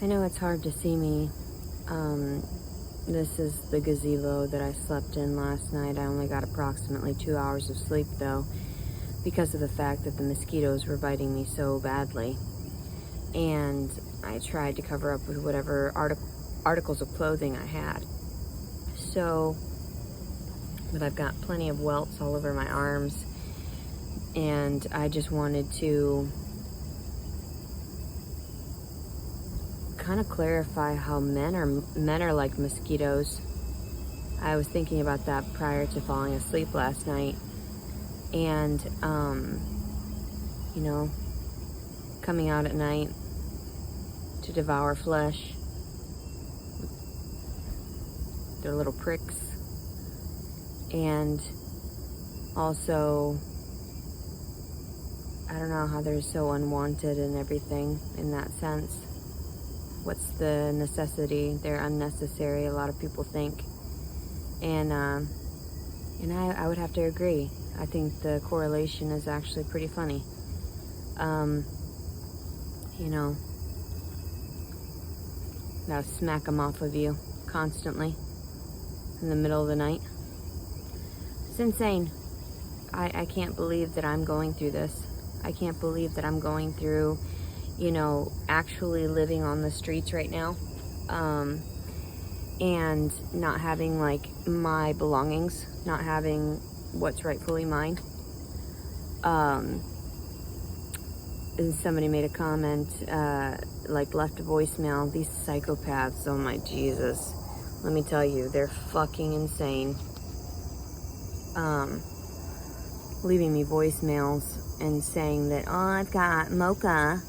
I know it's hard to see me. This is the gazebo that I slept in last night. I only got approximately 2 hours of sleep though, because of the fact that the mosquitoes were biting me so badly. And I tried to cover up with whatever articles of clothing I had. So, but I've got plenty of welts all over my arms, and I just wanted to kind of clarify how men are like mosquitoes. I was thinking about that prior to falling asleep last night, and you know, coming out at night to devour flesh, their little pricks, and also I don't know how they're so unwanted and everything in that sense. What's the necessity? They're unnecessary, a lot of people think. And I would have to agree. I think the correlation is actually pretty funny. You know, that'll smack them off of you constantly in the middle of the night. It's insane. I can't believe that I'm going through this. I can't believe that I'm going through, you know, actually living on the streets right now, and not having like my belongings, not having what's rightfully mine. And somebody made a comment, like left a voicemail. These psychopaths, oh my Jesus, let me tell you, they're fucking insane. Leaving me voicemails and saying that, oh, I've got mocha.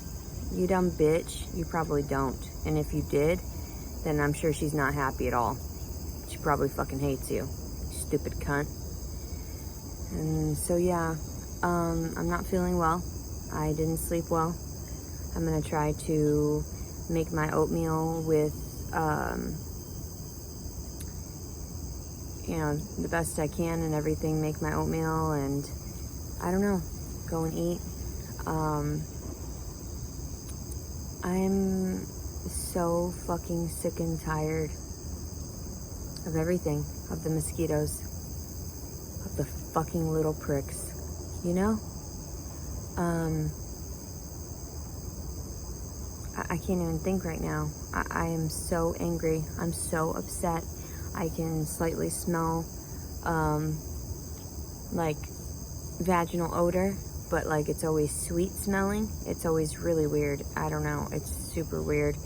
You dumb bitch. You probably don't. And if you did, then I'm sure she's not happy at all. She probably fucking hates you. Stupid cunt. And so yeah, I'm not feeling well. I didn't sleep well. I'm gonna try to make my oatmeal with, you know, the best I can and everything. Make my oatmeal and, I don't know, go and eat. I'm so fucking sick and tired of everything, of the mosquitoes, of the fucking little pricks, you know? I can't even think right now. I am so angry. I'm so upset. I can slightly smell, like vaginal odor, but like it's always sweet smelling. It's always really weird. I don't know. It's super weird.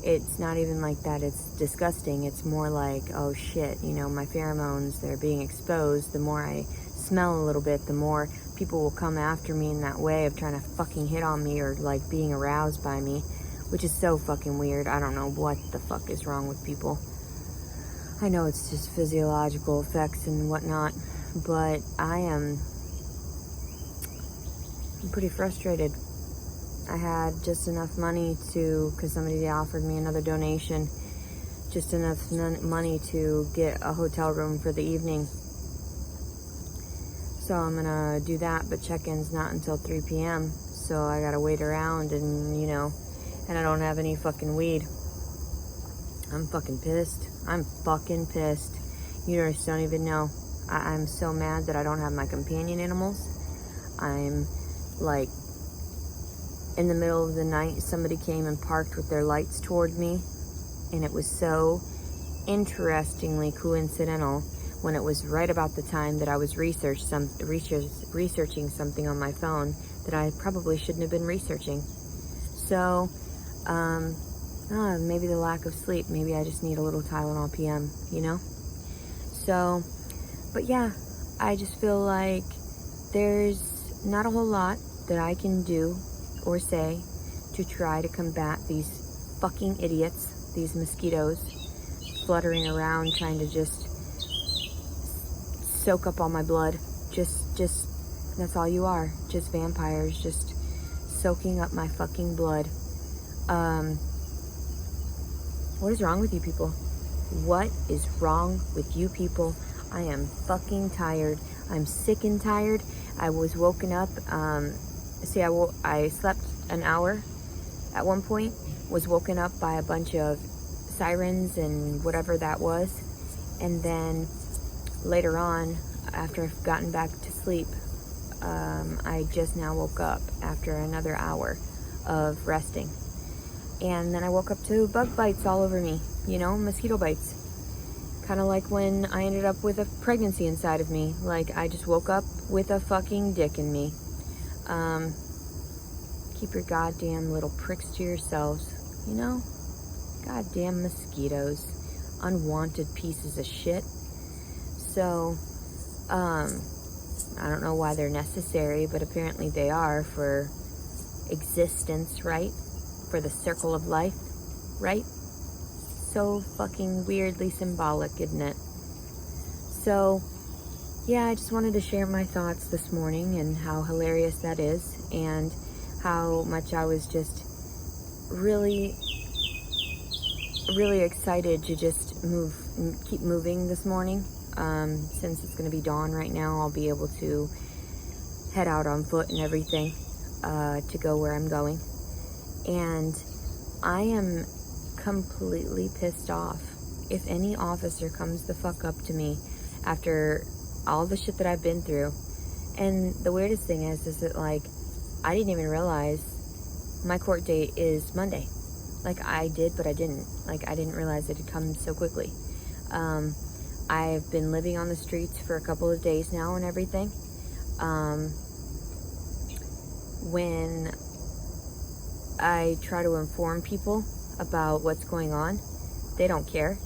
It's not even like that it's disgusting. It's more like, oh shit, you know, my pheromones, they're being exposed. The more I smell a little bit, the more people will come after me in that way of trying to fucking hit on me or like being aroused by me, which is so fucking weird. I don't know what the fuck is wrong with people. I know it's just physiological effects and whatnot, but I'm pretty frustrated. I had just enough money to, because somebody offered me another donation, just enough money to get a hotel room for the evening. So I'm gonna do that, but check-in's not until 3 p.m. So I gotta wait around and, you know, and I don't have any fucking weed. I'm fucking pissed. I'm fucking pissed. You just don't even know. I'm so mad that I don't have my companion animals. I'm like, in the middle of the night, somebody came and parked with their lights toward me, and it was so interestingly coincidental when it was right about the time that I was researching something on my phone that I probably shouldn't have been researching. So, maybe the lack of sleep. Maybe I just need a little Tylenol PM, you know? So, but yeah, I just feel like there's not a whole lot that I can do or say to try to combat these fucking idiots, these mosquitoes fluttering around trying to just soak up all my blood. Just that's all you are. Just vampires, just soaking up my fucking blood. What is wrong with you people? What is wrong with you people? I am fucking tired. I'm sick and tired. I was woken up. I slept an hour at one point, was woken up by a bunch of sirens and whatever that was. And then later on, after I've gotten back to sleep, I just now woke up after another hour of resting. And then I woke up to bug bites all over me, mosquito bites. Kind of like when I ended up with a pregnancy inside of me. Like, I just woke up with a fucking dick in me. Keep your goddamn little pricks to yourselves, Goddamn mosquitoes. Unwanted pieces of shit. So, I don't know why they're necessary, but apparently they are for existence, right? For the circle of life, right? So fucking weirdly symbolic, isn't it? So, yeah, I just wanted to share my thoughts this morning and how hilarious that is, and how much I was just really, really excited to just keep moving this morning. Since it's going to be dawn right now, I'll be able to head out on foot and everything to go where I'm going. And I am completely pissed off. If any officer comes the fuck up to me after all the shit that I've been through. And the weirdest thing is that, like, I didn't even realize my court date is Monday. Like, I did, but I didn't. Like, I didn't realize it had come so quickly. I've been living on the streets for a couple of days now and everything. When I try to inform people about what's going on, they don't care.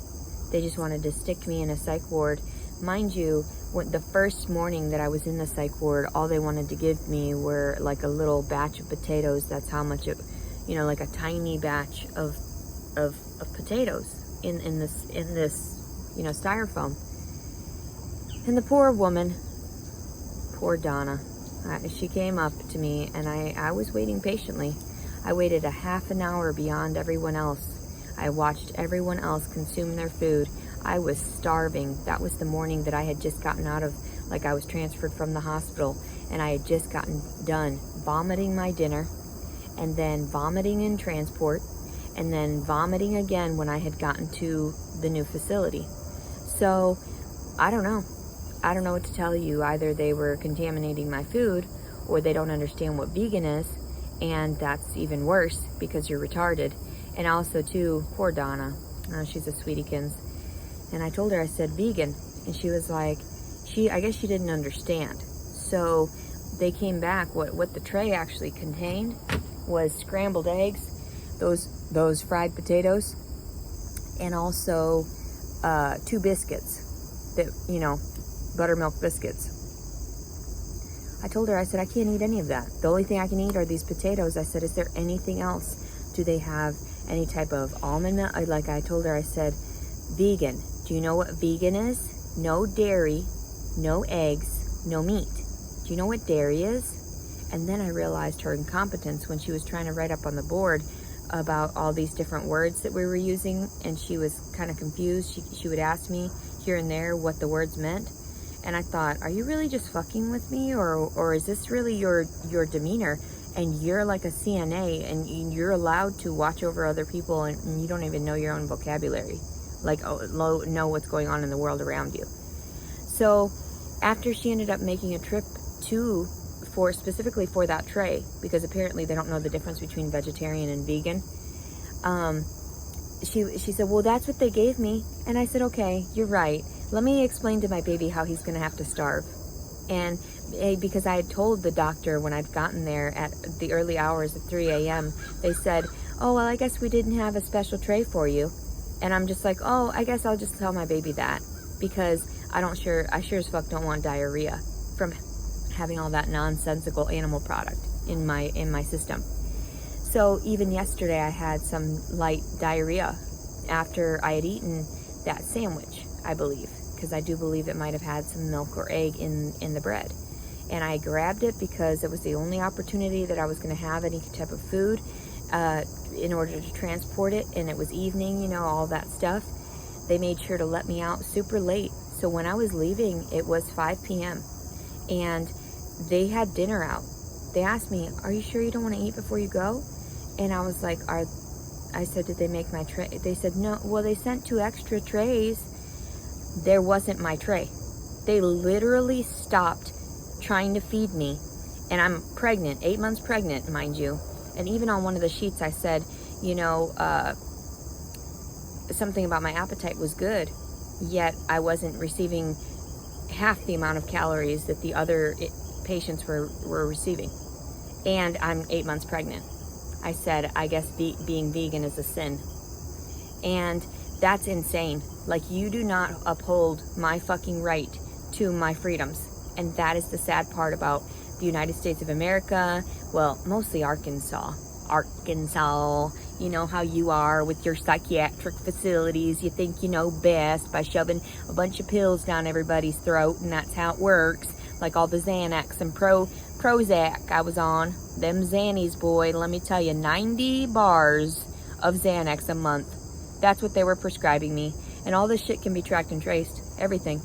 They just wanted to stick me in a psych ward. Mind you, the first morning that I was in the psych ward, all they wanted to give me were like a little batch of potatoes. That's how much it, like a tiny batch of potatoes in this styrofoam. And the poor woman, poor Donna, she came up to me, and I was waiting patiently. I waited a half an hour beyond everyone else. I watched everyone else consume their food. I was starving. That was the morning that I had just gotten out of, like, I was transferred from the hospital, and I had just gotten done vomiting my dinner, and then vomiting in transport, and then vomiting again when I had gotten to the new facility. So, I don't know. I don't know what to tell you. Either they were contaminating my food, or they don't understand what vegan is, and that's even worse because you're retarded. And also, too, poor Donna. She's a sweetiekins. And I told her, I said vegan, and she was like, I guess she didn't understand. So they came back. What the tray actually contained was scrambled eggs, those fried potatoes, and also 2 biscuits, that buttermilk biscuits. I told her, I said, I can't eat any of that. The only thing I can eat are these potatoes. I said, is there anything else? Do they have any type of almond milk? Like I told her, I said, vegan. Do you know what vegan is? No dairy, no eggs, no meat. Do you know what dairy is? And then I realized her incompetence when she was trying to write up on the board about all these different words that we were using, and she was kind of confused. She would ask me here and there what the words meant. And I thought, are you really just fucking with me, or is this really your demeanor? And you're like a CNA, and you're allowed to watch over other people, and you don't even know your own vocabulary, like know what's going on in the world around you. So after she ended up making a trip specifically for that tray, because apparently they don't know the difference between vegetarian and vegan, she said, well, that's what they gave me. And I said, okay, you're right. Let me explain to my baby how he's going to have to starve. And because I had told the doctor when I'd gotten there at the early hours at 3 a.m., they said, oh, well, I guess we didn't have a special tray for you. And I'm just like, oh, I guess I'll just tell my baby that, because I sure as fuck don't want diarrhea from having all that nonsensical animal product in my system. So even yesterday I had some light diarrhea after I had eaten that sandwich, I believe, because I do believe it might have had some milk or egg in the bread. And I grabbed it because it was the only opportunity that I was going to have any type of food in order to transport it. And it was evening, all that stuff. They made sure to let me out super late. So when I was leaving, it was 5 p.m. And they had dinner out. They asked me, are you sure you don't want to eat before you go? And I was like, I said, did they make my tray? They said, no. Well, they sent 2 extra trays. There wasn't my tray. They literally stopped trying to feed me. And I'm pregnant, 8 months pregnant, mind you. And even on one of the sheets, I said, you know, something about my appetite was good. Yet I wasn't receiving half the amount of calories that the other patients were receiving. And I'm 8 months pregnant. I said, I guess being vegan is a sin. And that's insane. Like, you do not uphold my fucking right to my freedoms. And that is the sad part about the United States of America. Well, mostly Arkansas. You know how you are with your psychiatric facilities. You think you know best by shoving a bunch of pills down everybody's throat, and that's how it works. Like all the Xanax and Prozac I was on. Them Xannies, boy, let me tell you, 90 bars of Xanax a month. That's what they were prescribing me. And all this shit can be tracked and traced. Everything.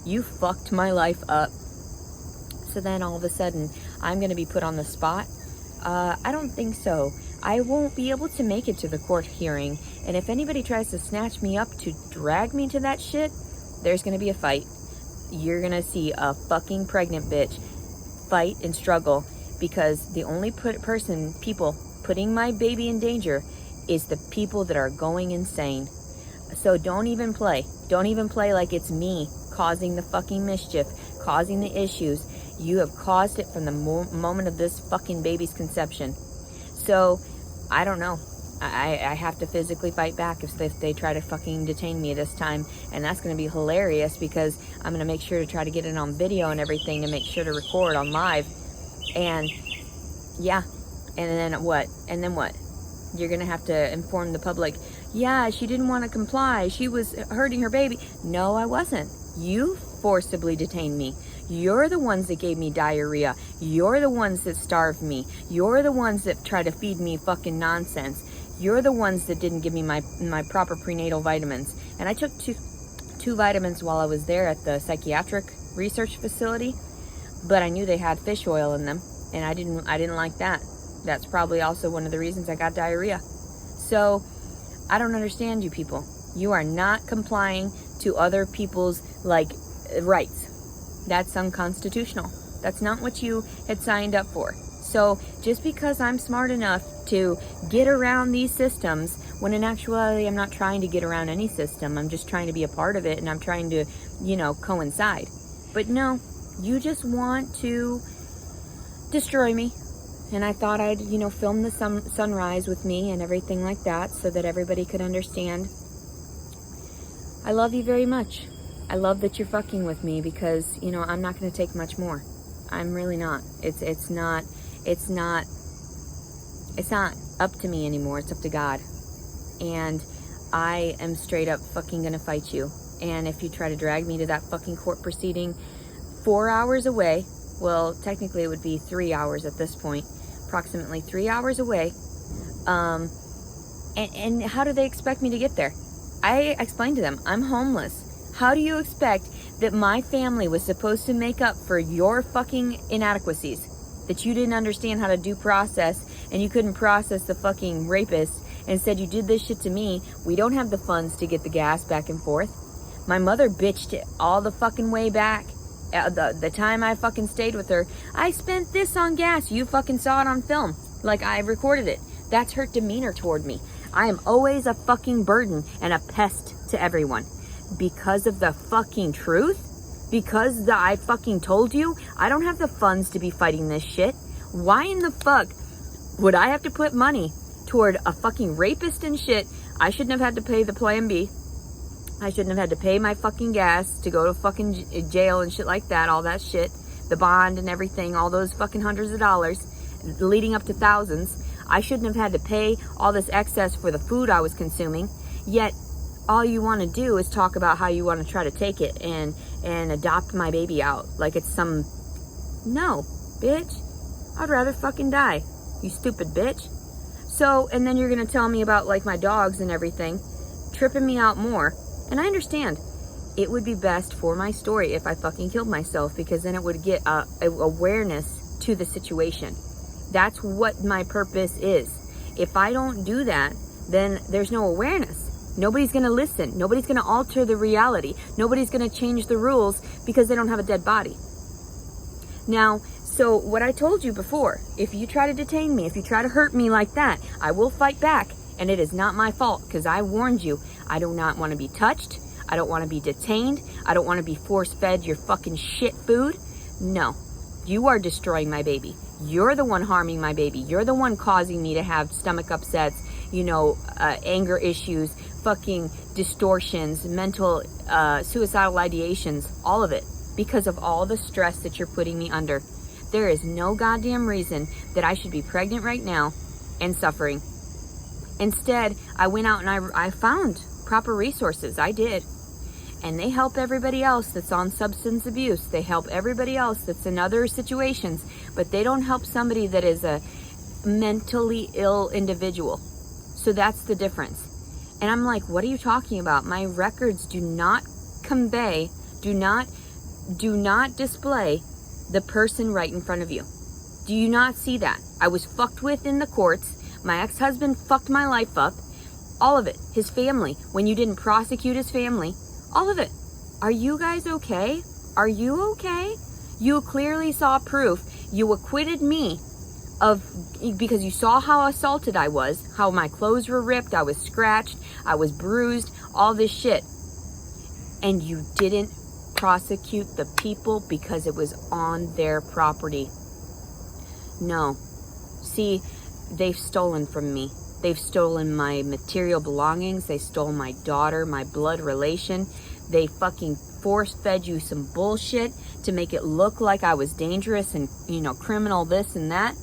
You fucked my life up. So then all of a sudden, I'm going to be put on the spot. I don't think so. I won't be able to make it to the court hearing. And if anybody tries to snatch me up to drag me to that shit, there's going to be a fight. You're going to see a fucking pregnant bitch fight and struggle, because the only people putting my baby in danger is the people that are going insane. So don't even play. Don't even play like it's me causing the fucking mischief, causing the issues. You have caused it from the moment of this fucking baby's conception. So, I don't know. I have to physically fight back if they try to fucking detain me this time. And that's going to be hilarious, because I'm going to make sure to try to get it on video and everything, to make sure to record on live. And, yeah. And then what? And then what? You're going to have to inform the public, yeah, she didn't want to comply. She was hurting her baby. No, I wasn't. You forcibly detained me. You're the ones that gave me diarrhea. You're the ones that starved me. You're the ones that try to feed me fucking nonsense. You're the ones that didn't give me my proper prenatal vitamins. And I took two vitamins while I was there at the psychiatric research facility, but I knew they had fish oil in them, and I didn't like that. That's probably also one of the reasons I got diarrhea. So I don't understand you people. You are not complying to other people's rights. That's unconstitutional. That's not what you had signed up for. So just because I'm smart enough to get around these systems, when in actuality I'm not trying to get around any system, I'm just trying to be a part of it, and I'm trying to, coincide. But no, you just want to destroy me. And I thought I'd, film the sunrise with me and everything like that, so that everybody could understand. I love you very much. I love that you're fucking with me, because, I'm not going to take much more. I'm really not. It's not up to me anymore. It's up to God. And I am straight up fucking going to fight you. And if you try to drag me to that fucking court proceeding 4 hours away, well, technically it would be 3 hours at this point, approximately 3 hours away. And how do they expect me to get there? I explained to them, I'm homeless. How do you expect that my family was supposed to make up for your fucking inadequacies? That you didn't understand how to due process, and you couldn't process the fucking rapist, and said you did this shit to me. We don't have the funds to get the gas back and forth. My mother bitched it all the fucking way back. The time I fucking stayed with her, I spent this on gas. You fucking saw it on film. Like, I recorded it. That's her demeanor toward me. I am always a fucking burden and a pest to everyone. Because of the fucking truth? Because I fucking told you? I don't have the funds to be fighting this shit. Why in the fuck would I have to put money toward a fucking rapist and shit? I shouldn't have had to pay the Plan B. I shouldn't have had to pay my fucking gas to go to fucking jail and shit like that. All that shit. The bond and everything. All those fucking hundreds of dollars. Leading up to thousands. I shouldn't have had to pay all this excess for the food I was consuming. Yet, all you want to do is talk about how you want to try to take it and adopt my baby out. Like it's some... No, bitch. I'd rather fucking die. You stupid bitch. So, and then you're going to tell me about like my dogs and everything. Tripping me out more. And I understand. It would be best for my story if I fucking killed myself, because then it would get awareness to the situation. That's what my purpose is. If I don't do that, then there's no awareness. Nobody's going to listen. Nobody's going to alter the reality. Nobody's going to change the rules because they don't have a dead body. Now, so what I told you before, if you try to detain me, if you try to hurt me like that, I will fight back. And it is not my fault, because I warned you. I do not want to be touched. I don't want to be detained. I don't want to be force-fed your fucking shit food. No. You are destroying my baby. You're the one harming my baby. You're the one causing me to have stomach upsets, anger issues, fucking distortions, mental, suicidal ideations, all of it. Because of all the stress that you're putting me under. There is no goddamn reason that I should be pregnant right now and suffering. Instead, I went out and I found proper resources. I did. And they help everybody else that's on substance abuse. They help everybody else that's in other situations. But they don't help somebody that is a mentally ill individual. So that's the difference. And I'm like, what are you talking about? My records do not convey, do not display the person right in front of you. Do you not see that? I was fucked with in the courts. My ex-husband fucked my life up. All of it. His family. When you didn't prosecute his family. All of it. Are you guys okay? Are you okay? You clearly saw proof. You acquitted me because you saw how assaulted I was. How my clothes were ripped. I was scratched. I was bruised. All this shit. And you didn't prosecute the people because it was on their property. No. See, they've stolen from me. They've stolen my material belongings. They stole my daughter, my blood relation. They fucking force-fed you some bullshit to make it look like I was dangerous and, criminal this and that.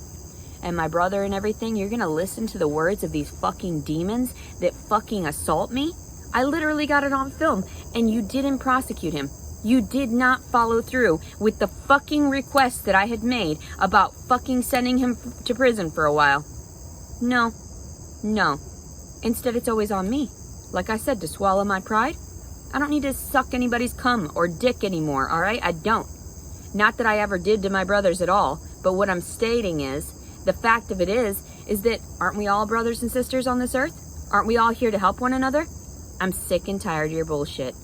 And my brother and everything. You're gonna listen to the words of these fucking demons that fucking assault me? I literally got it on film. And you didn't prosecute him. You did not follow through with the fucking request that I had made about fucking sending him to prison for a while. No. Instead, it's always on me. Like I said, to swallow my pride. I don't need to suck anybody's cum or dick anymore, alright? I don't. Not that I ever did to my brothers at all, but what I'm stating is, the fact of it is that aren't we all brothers and sisters on this earth? Aren't we all here to help one another? I'm sick and tired of your bullshit.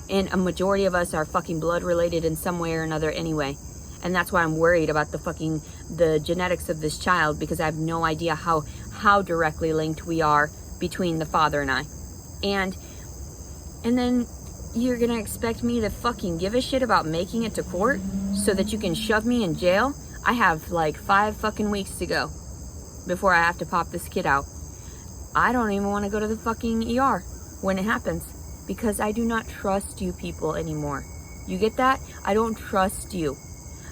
And a majority of us are fucking blood related in some way or another anyway. And that's why I'm worried about the genetics of this child, because I have no idea how directly linked we are between the father and I. And then you're gonna expect me to fucking give a shit about making it to court so that you can shove me in jail? I have like 5 fucking weeks to go before I have to pop this kid out. I don't even want to go to the fucking ER when it happens. Because I do not trust you people anymore. You get that? I don't trust you.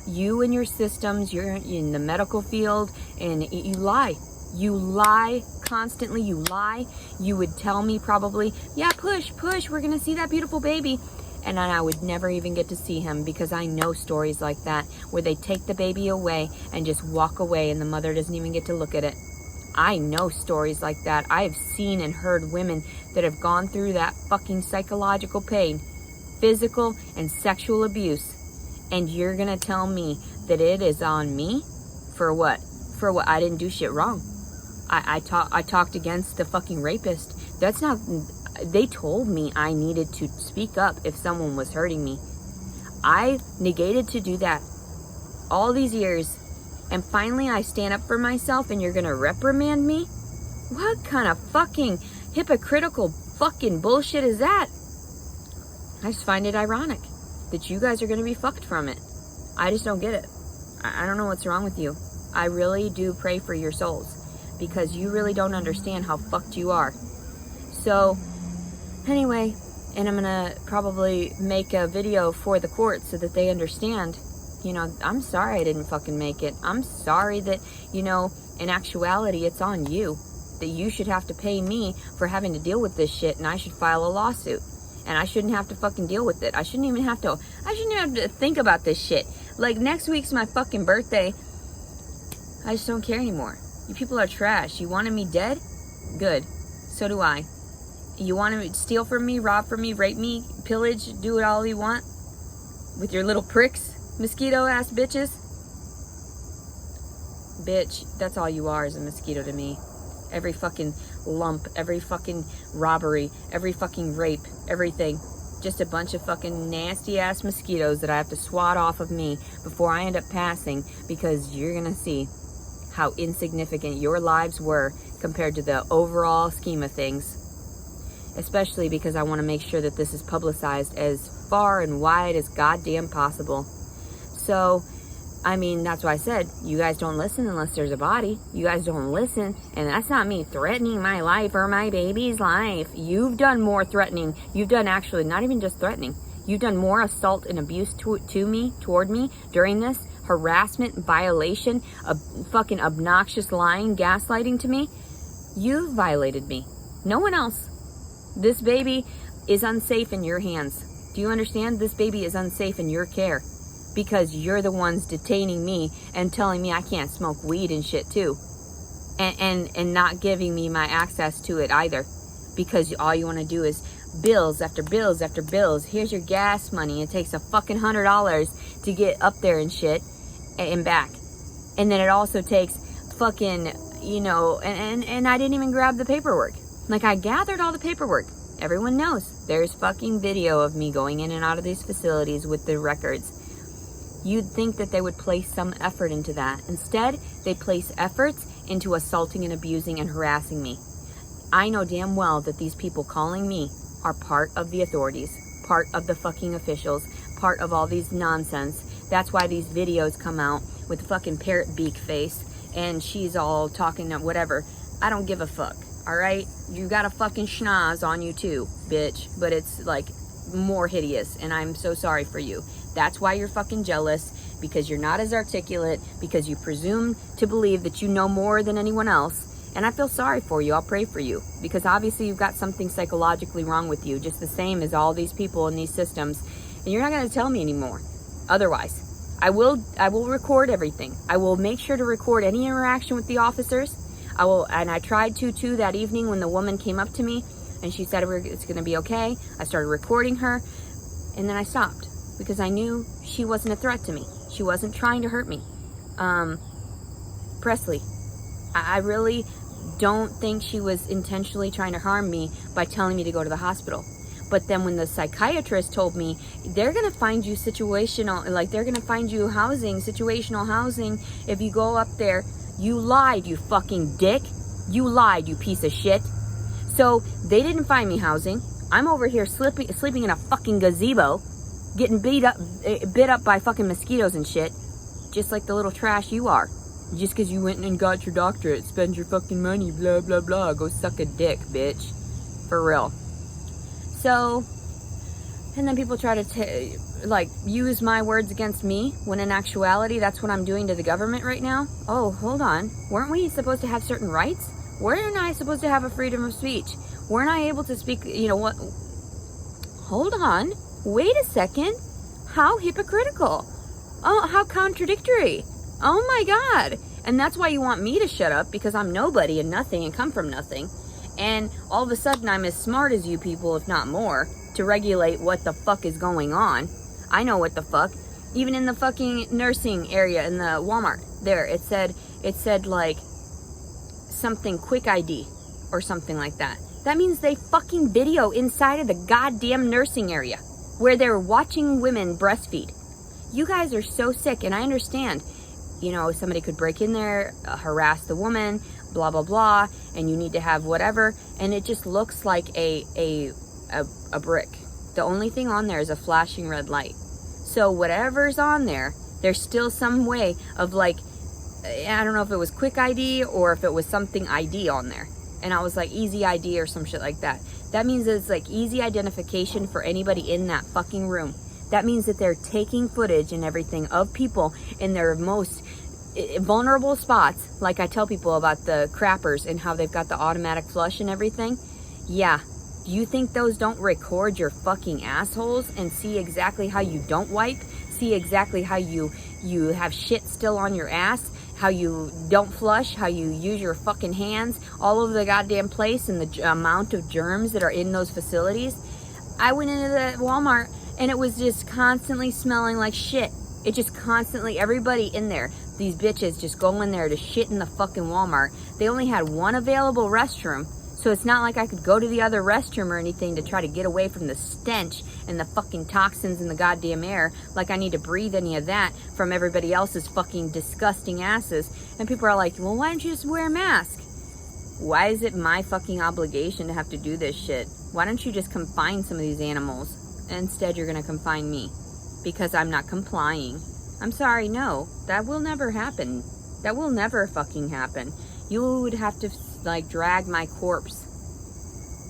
You and your systems, you're in the medical field, and you lie. You lie constantly. You lie. You would tell me probably, yeah, push, we're going to see that beautiful baby. And then I would never even get to see him, because I know stories like that where they take the baby away and just walk away and the mother doesn't even get to look at it. I know stories like that. I have seen and heard women that have gone through that fucking psychological pain, physical and sexual abuse. And you're gonna tell me that it is on me? For what? For what? I didn't do shit wrong. I talked against the fucking rapist. That's not... They told me I needed to speak up if someone was hurting me. I negated to do that all these years. And finally I stand up for myself and you're gonna reprimand me? What kind of fucking hypocritical fucking bullshit is that? I just find it ironic that you guys are gonna be fucked from it. I just don't get it. I don't know what's wrong with you. I really do pray for your souls, because you really don't understand how fucked you are. So, anyway, and I'm gonna probably make a video for the court so that they understand. I'm sorry I didn't fucking make it. I'm sorry that, in actuality, it's on you. That you should have to pay me for having to deal with this shit, and I should file a lawsuit. And I shouldn't have to fucking deal with it. I shouldn't even have to think about this shit. Like, next week's my fucking birthday. I just don't care anymore. You people are trash. You wanted me dead? Good. So do I. You want to steal from me, rob from me, rape me, pillage, do it all you want? With your little pricks? Mosquito ass bitches. Bitch, that's all you are, is a mosquito to me. every fucking lump, every fucking robbery, every fucking rape, everything. Just a bunch of fucking nasty ass mosquitoes that I have to swat off of me before I end up passing, because you're gonna see how insignificant your lives were compared to the overall scheme of things. Especially because I want to make sure that this is publicized as far and wide as goddamn possible. So, I mean, that's why I said, you guys don't listen unless there's a body. You guys don't listen, and that's not me threatening my life or my baby's life. You've done more threatening. You've done actually, not even just threatening. You've done more assault and abuse toward me during this. Harassment, violation, a fucking obnoxious lying, gaslighting to me. You've violated me. No one else. This baby is unsafe in your hands. Do you understand? This baby is unsafe in your care because you're the ones detaining me and telling me I can't smoke weed and shit too. And not giving me my access to it either, because all you want to do is bills after bills after bills. Here's your gas money. It takes a fucking $100 to get up there and shit and back. And then it also takes fucking, you know, and I didn't even grab the paperwork. Like, I gathered all the paperwork. Everyone knows there's fucking video of me going in and out of these facilities with the records. You'd think that they would place some effort into that. Instead, they place efforts into assaulting and abusing and harassing me. I know damn well that these people calling me are part of the authorities, part of the fucking officials, part of all these nonsense. That's why these videos come out with fucking parrot beak face and she's all talking whatever. I don't give a fuck. Alright, you got a fucking schnoz on you too, bitch, but it's like more hideous, and I'm so sorry for you. That's why you're fucking jealous, because you're not as articulate, because you presume to believe that you know more than anyone else, and I feel sorry for you. I'll pray for you, because obviously you've got something psychologically wrong with you, just the same as all these people in these systems, and you're not going to tell me anymore. Otherwise, I will record everything. I will make sure to record any interaction with the officers. I will, and I tried to that evening when the woman came up to me and she said it's going to be okay. I started recording her, and then I stopped because I knew she wasn't a threat to me. She wasn't trying to hurt me. Presley, I really don't think she was intentionally trying to harm me by telling me to go to the hospital. But then when the psychiatrist told me they're going to find you they're going to find you situational housing if you go up there. You lied, you fucking dick. You lied, you piece of shit. So they didn't find me housing. I'm over here sleeping in a fucking gazebo, getting bit up by fucking mosquitoes and shit, just like the little trash you are. Just because you went and got your doctorate, spend your fucking money, blah, blah, blah. Go suck a dick, bitch. For real. So, and then people try to use my words against me, when in actuality that's what I'm doing to the government right now. Oh, hold on. Weren't we supposed to have certain rights? Weren't I supposed to have a freedom of speech? Weren't I able to speak, you know what? Hold on. Wait a second. How hypocritical. Oh, how contradictory. Oh my God. And that's why you want me to shut up, because I'm nobody and nothing and come from nothing. And all of a sudden I'm as smart as you people, if not more, to regulate what the fuck is going on. I know what the fuck. Even in the fucking nursing area in the Walmart there, it said like something quick ID or something like that. That means they fucking video inside of the goddamn nursing area where they're watching women breastfeed. You guys are so sick, and I understand. You know, somebody could break in there, harass the woman, blah, blah, blah, and you need to have whatever, and it just looks like a brick. The only thing on there is a flashing red light. So whatever's on there, there's still some way of I don't know if it was quick ID or if it was something ID on there. And I was like, easy ID or some shit like that. That means it's like easy identification for anybody in that fucking room. That means that they're taking footage and everything of people in their most vulnerable spots. Like I tell people about the crappers and how they've got the automatic flush and everything. Yeah. Do you think those don't record your fucking assholes and see exactly how you don't wipe? See exactly how you have shit still on your ass? How you don't flush? How you use your fucking hands all over the goddamn place, and the amount of germs that are in those facilities? I went into the Walmart and it was just constantly smelling like shit. It just constantly, everybody in there, These bitches just go in there to shit in the fucking Walmart. They only had one available restroom, so it's not like I could go to the other restroom or anything to try to get away from the stench and the fucking toxins in the goddamn air, like I need to breathe any of that from everybody else's fucking disgusting asses. And people are like, well, why don't you just wear a mask? Why is it my fucking obligation to have to do this shit? Why don't you just confine some of these animals? Instead, you're gonna confine me because I'm not complying. I'm sorry, no, that will never happen. That will never fucking happen. You would have to, like, drag my corpse.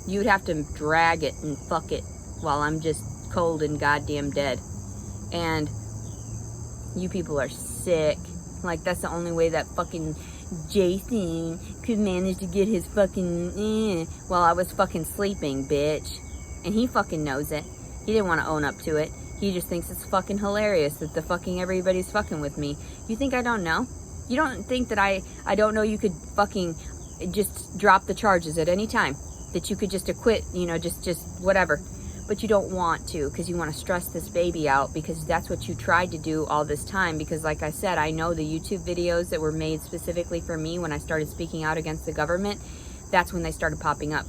You would have to drag it and fuck it while I'm just cold and goddamn dead. And you people are sick. Like, that's the only way that fucking Jason could manage to get his fucking while I was fucking sleeping, bitch. And he fucking knows it. He didn't want to own up to it. He just thinks it's fucking hilarious that the fucking everybody's fucking with me. You think I don't know? You don't think that I don't know you could fucking just drop the charges at any time? That you could just acquit, you know, just whatever. But you don't want to, because you want to stress this baby out, because that's what you tried to do all this time. Because like I said, I know the YouTube videos that were made specifically for me when I started speaking out against the government, that's when they started popping up.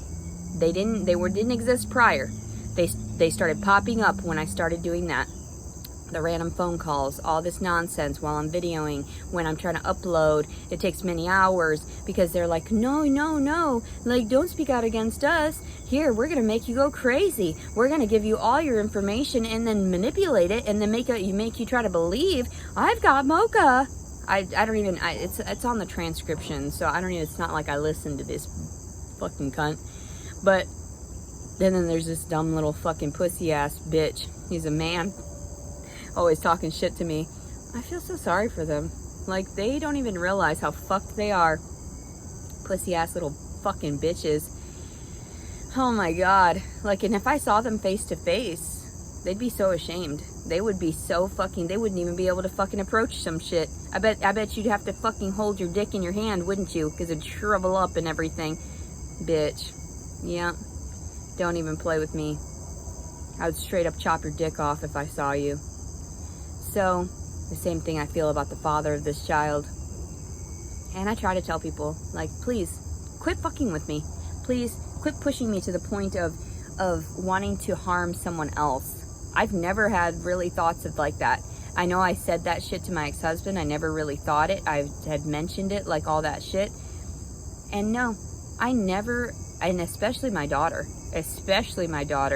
They didn't exist prior. They started popping up when I started doing that. The random phone calls, all this nonsense while I'm videoing, when I'm trying to upload, it takes many hours because they're like, no, like, don't speak out against us. Here, we're going to make you go crazy. We're going to give you all your information and then manipulate it and then make you try to believe I've got mocha. It's on the transcription, so it's not like I listened to this fucking cunt. But then there's this dumb little fucking pussy ass bitch. He's a man. Always talking shit to me. I feel so sorry for them. Like, they don't even realize how fucked they are. Pussy ass little fucking bitches. Oh my god. Like, and if I saw them face to face, they'd be so ashamed. They would be so fucking, they wouldn't even be able to fucking approach some shit. I bet you'd have to fucking hold your dick in your hand, wouldn't you? Because it'd shrivel up and everything. Bitch. Yeah. Don't even play with me. I would straight up chop your dick off if I saw you. So, the same thing I feel about the father of this child. And I try to tell people, like, please, quit fucking with me. Please, quit pushing me to the point of wanting to harm someone else. I've never had really thoughts of like that. I know I said that shit to my ex-husband. I never really thought it. I had mentioned it, like all that shit. And no, I never, and especially my daughter,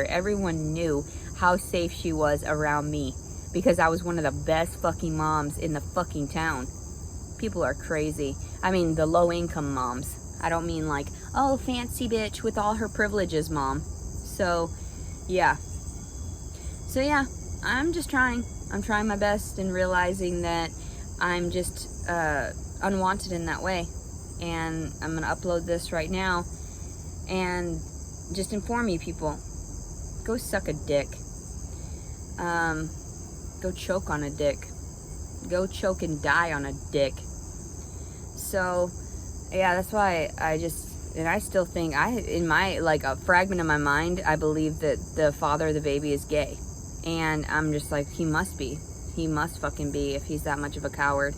everyone knew how safe she was around me. Because I was one of the best fucking moms in the fucking town. People are crazy. I mean, the low-income moms. I don't mean like, oh, fancy bitch with all her privileges mom. So, yeah. I'm just trying. I'm trying my best and realizing that I'm just unwanted in that way. And I'm going to upload this right now and just inform you people. Go suck a dick. Go choke on a dick. Go choke and die on a dick. So, yeah, that's why I still think, in my, like, a fragment of my mind, I believe that the father of the baby is gay. And I'm just like, he must be. He must fucking be if he's that much of a coward.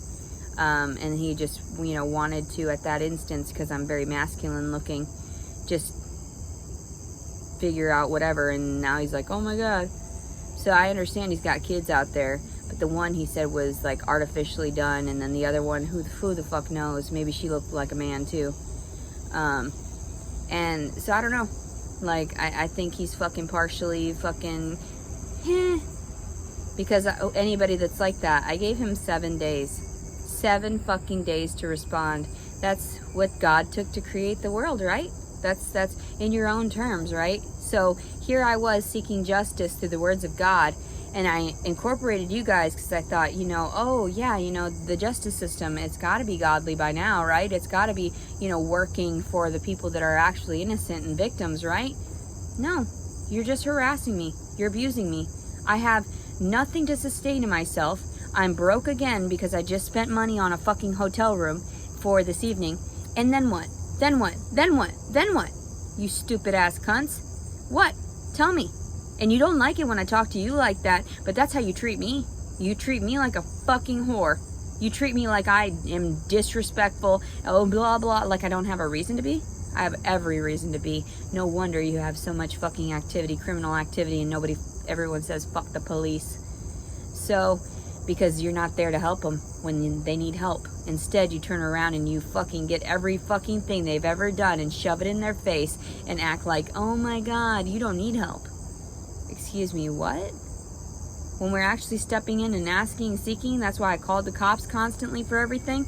And he just, wanted to, at that instance, because I'm very masculine looking, just figure out whatever. And now he's like, oh my god. So I understand he's got kids out there, but the one he said was like artificially done, and then the other one, who the fuck knows? Maybe she looked like a man too. And so I don't know. Like, I think he's fucking partially fucking, because anybody that's like that, I gave him 7 days. 7 fucking days to respond. That's what God took to create the world, right? That's in your own terms, right? So here I was seeking justice through the words of God, and I incorporated you guys because I thought, oh yeah, the justice system, it's got to be godly by now, right? It's got to be, working for the people that are actually innocent and victims, right? No, you're just harassing me. You're abusing me. I have nothing to sustain myself. I'm broke again because I just spent money on a fucking hotel room for this evening. And then what? Then what? Then what? Then what? You stupid ass cunts. What? Tell me. And you don't like it when I talk to you like that, but that's how you treat me. You treat me like a fucking whore. You treat me like I am disrespectful, oh, blah, blah, like I don't have a reason to be. I have every reason to be. No wonder you have so much fucking activity, criminal activity, and everyone says fuck the police. So, because you're not there to help them when they need help. Instead, you turn around and you fucking get every fucking thing they've ever done and shove it in their face and act like, oh my God, you don't need help. Excuse me, what? When we're actually stepping in and asking and seeking, that's why I called the cops constantly for everything.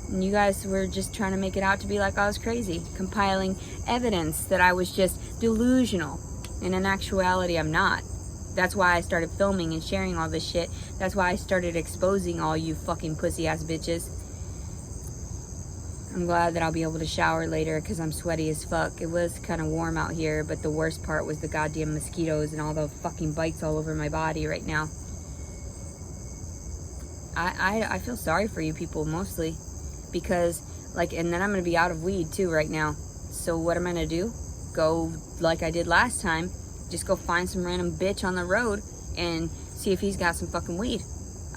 And you guys were just trying to make it out to be like I was crazy, compiling evidence that I was just delusional. And in actuality, I'm not. That's why I started filming and sharing all this shit. That's why I started exposing all you fucking pussy ass bitches. I'm glad that I'll be able to shower later because I'm sweaty as fuck. It was kind of warm out here, but the worst part was the goddamn mosquitoes and all the fucking bites all over my body right now. I feel sorry for you people mostly because, like, and then I'm going to be out of weed too right now. So what am I going to do? Go like I did last time. Just go find some random bitch on the road and see if he's got some fucking weed.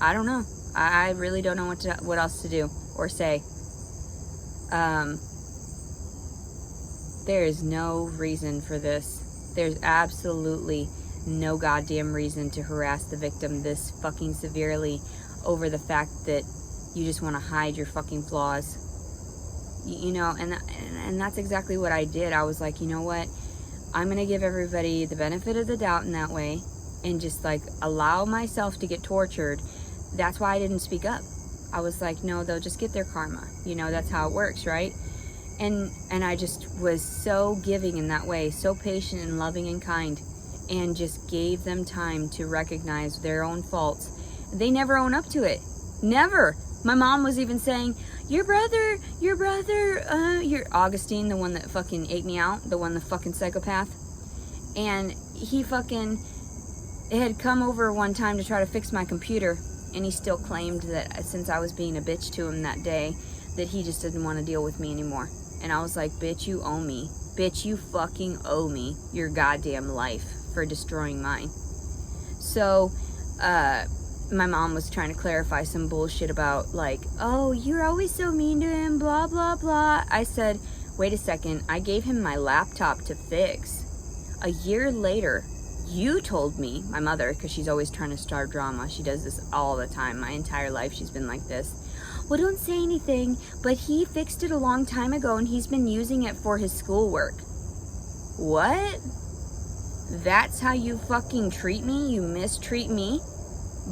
I don't know. I really don't know what else to do or say. There is no reason for this. There's absolutely no goddamn reason to harass the victim this fucking severely over the fact that you just want to hide your fucking flaws. You know, and that's exactly what I did. I was like, you know what? I'm going to give everybody the benefit of the doubt in that way and just like allow myself to get tortured. That's why I didn't speak up. I was like, no, they'll just get their karma. You know, that's how it works, right? And I just was so giving in that way, so patient and loving and kind, and just gave them time to recognize their own faults. They never own up to it. Never. My mom was even saying, your brother, your Augustine, the one that fucking ate me out, the fucking psychopath. And he fucking had come over one time to try to fix my computer, and he still claimed that since I was being a bitch to him that day, that he just didn't want to deal with me anymore. And I was like, bitch, you owe me. Bitch, you fucking owe me your goddamn life for destroying mine. So, my mom was trying to clarify some bullshit about like, oh, you're always so mean to him, blah, blah, blah. I said, wait a second, I gave him my laptop to fix. A year later, you told me, my mother, because she's always trying to start drama. She does this all the time. My entire life she's been like this. Well, don't say anything, but he fixed it a long time ago and he's been using it for his schoolwork. What? That's how you fucking treat me? You mistreat me?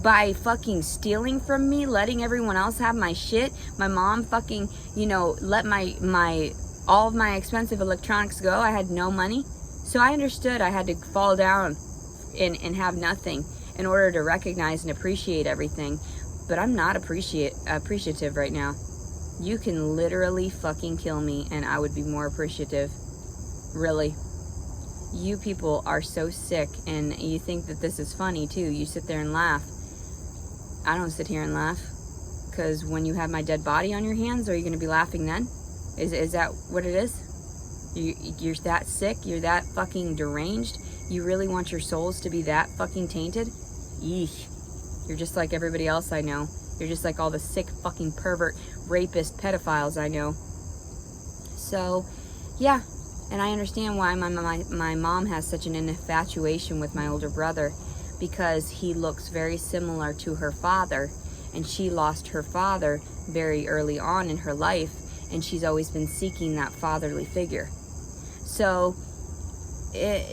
By fucking stealing from me, letting everyone else have my shit. My mom fucking, you know, let all of my expensive electronics go. I had no money. So I understood I had to fall down and have nothing in order to recognize and appreciate everything. But I'm not appreciative right now. You can literally fucking kill me and I would be more appreciative. Really. You people are so sick and you think that this is funny too. You sit there and laugh. I don't sit here and laugh. Because when you have my dead body on your hands, are you going to be laughing then? Is that what it is? You're that sick? You're that fucking deranged? You really want your souls to be that fucking tainted? Yeesh. You're just like everybody else I know. You're just like all the sick fucking pervert, rapist, pedophiles I know. So, yeah. And I understand why my mom has such an infatuation with my older brother. Because he looks very similar to her father. And she lost her father very early on in her life. And she's always been seeking that fatherly figure. So,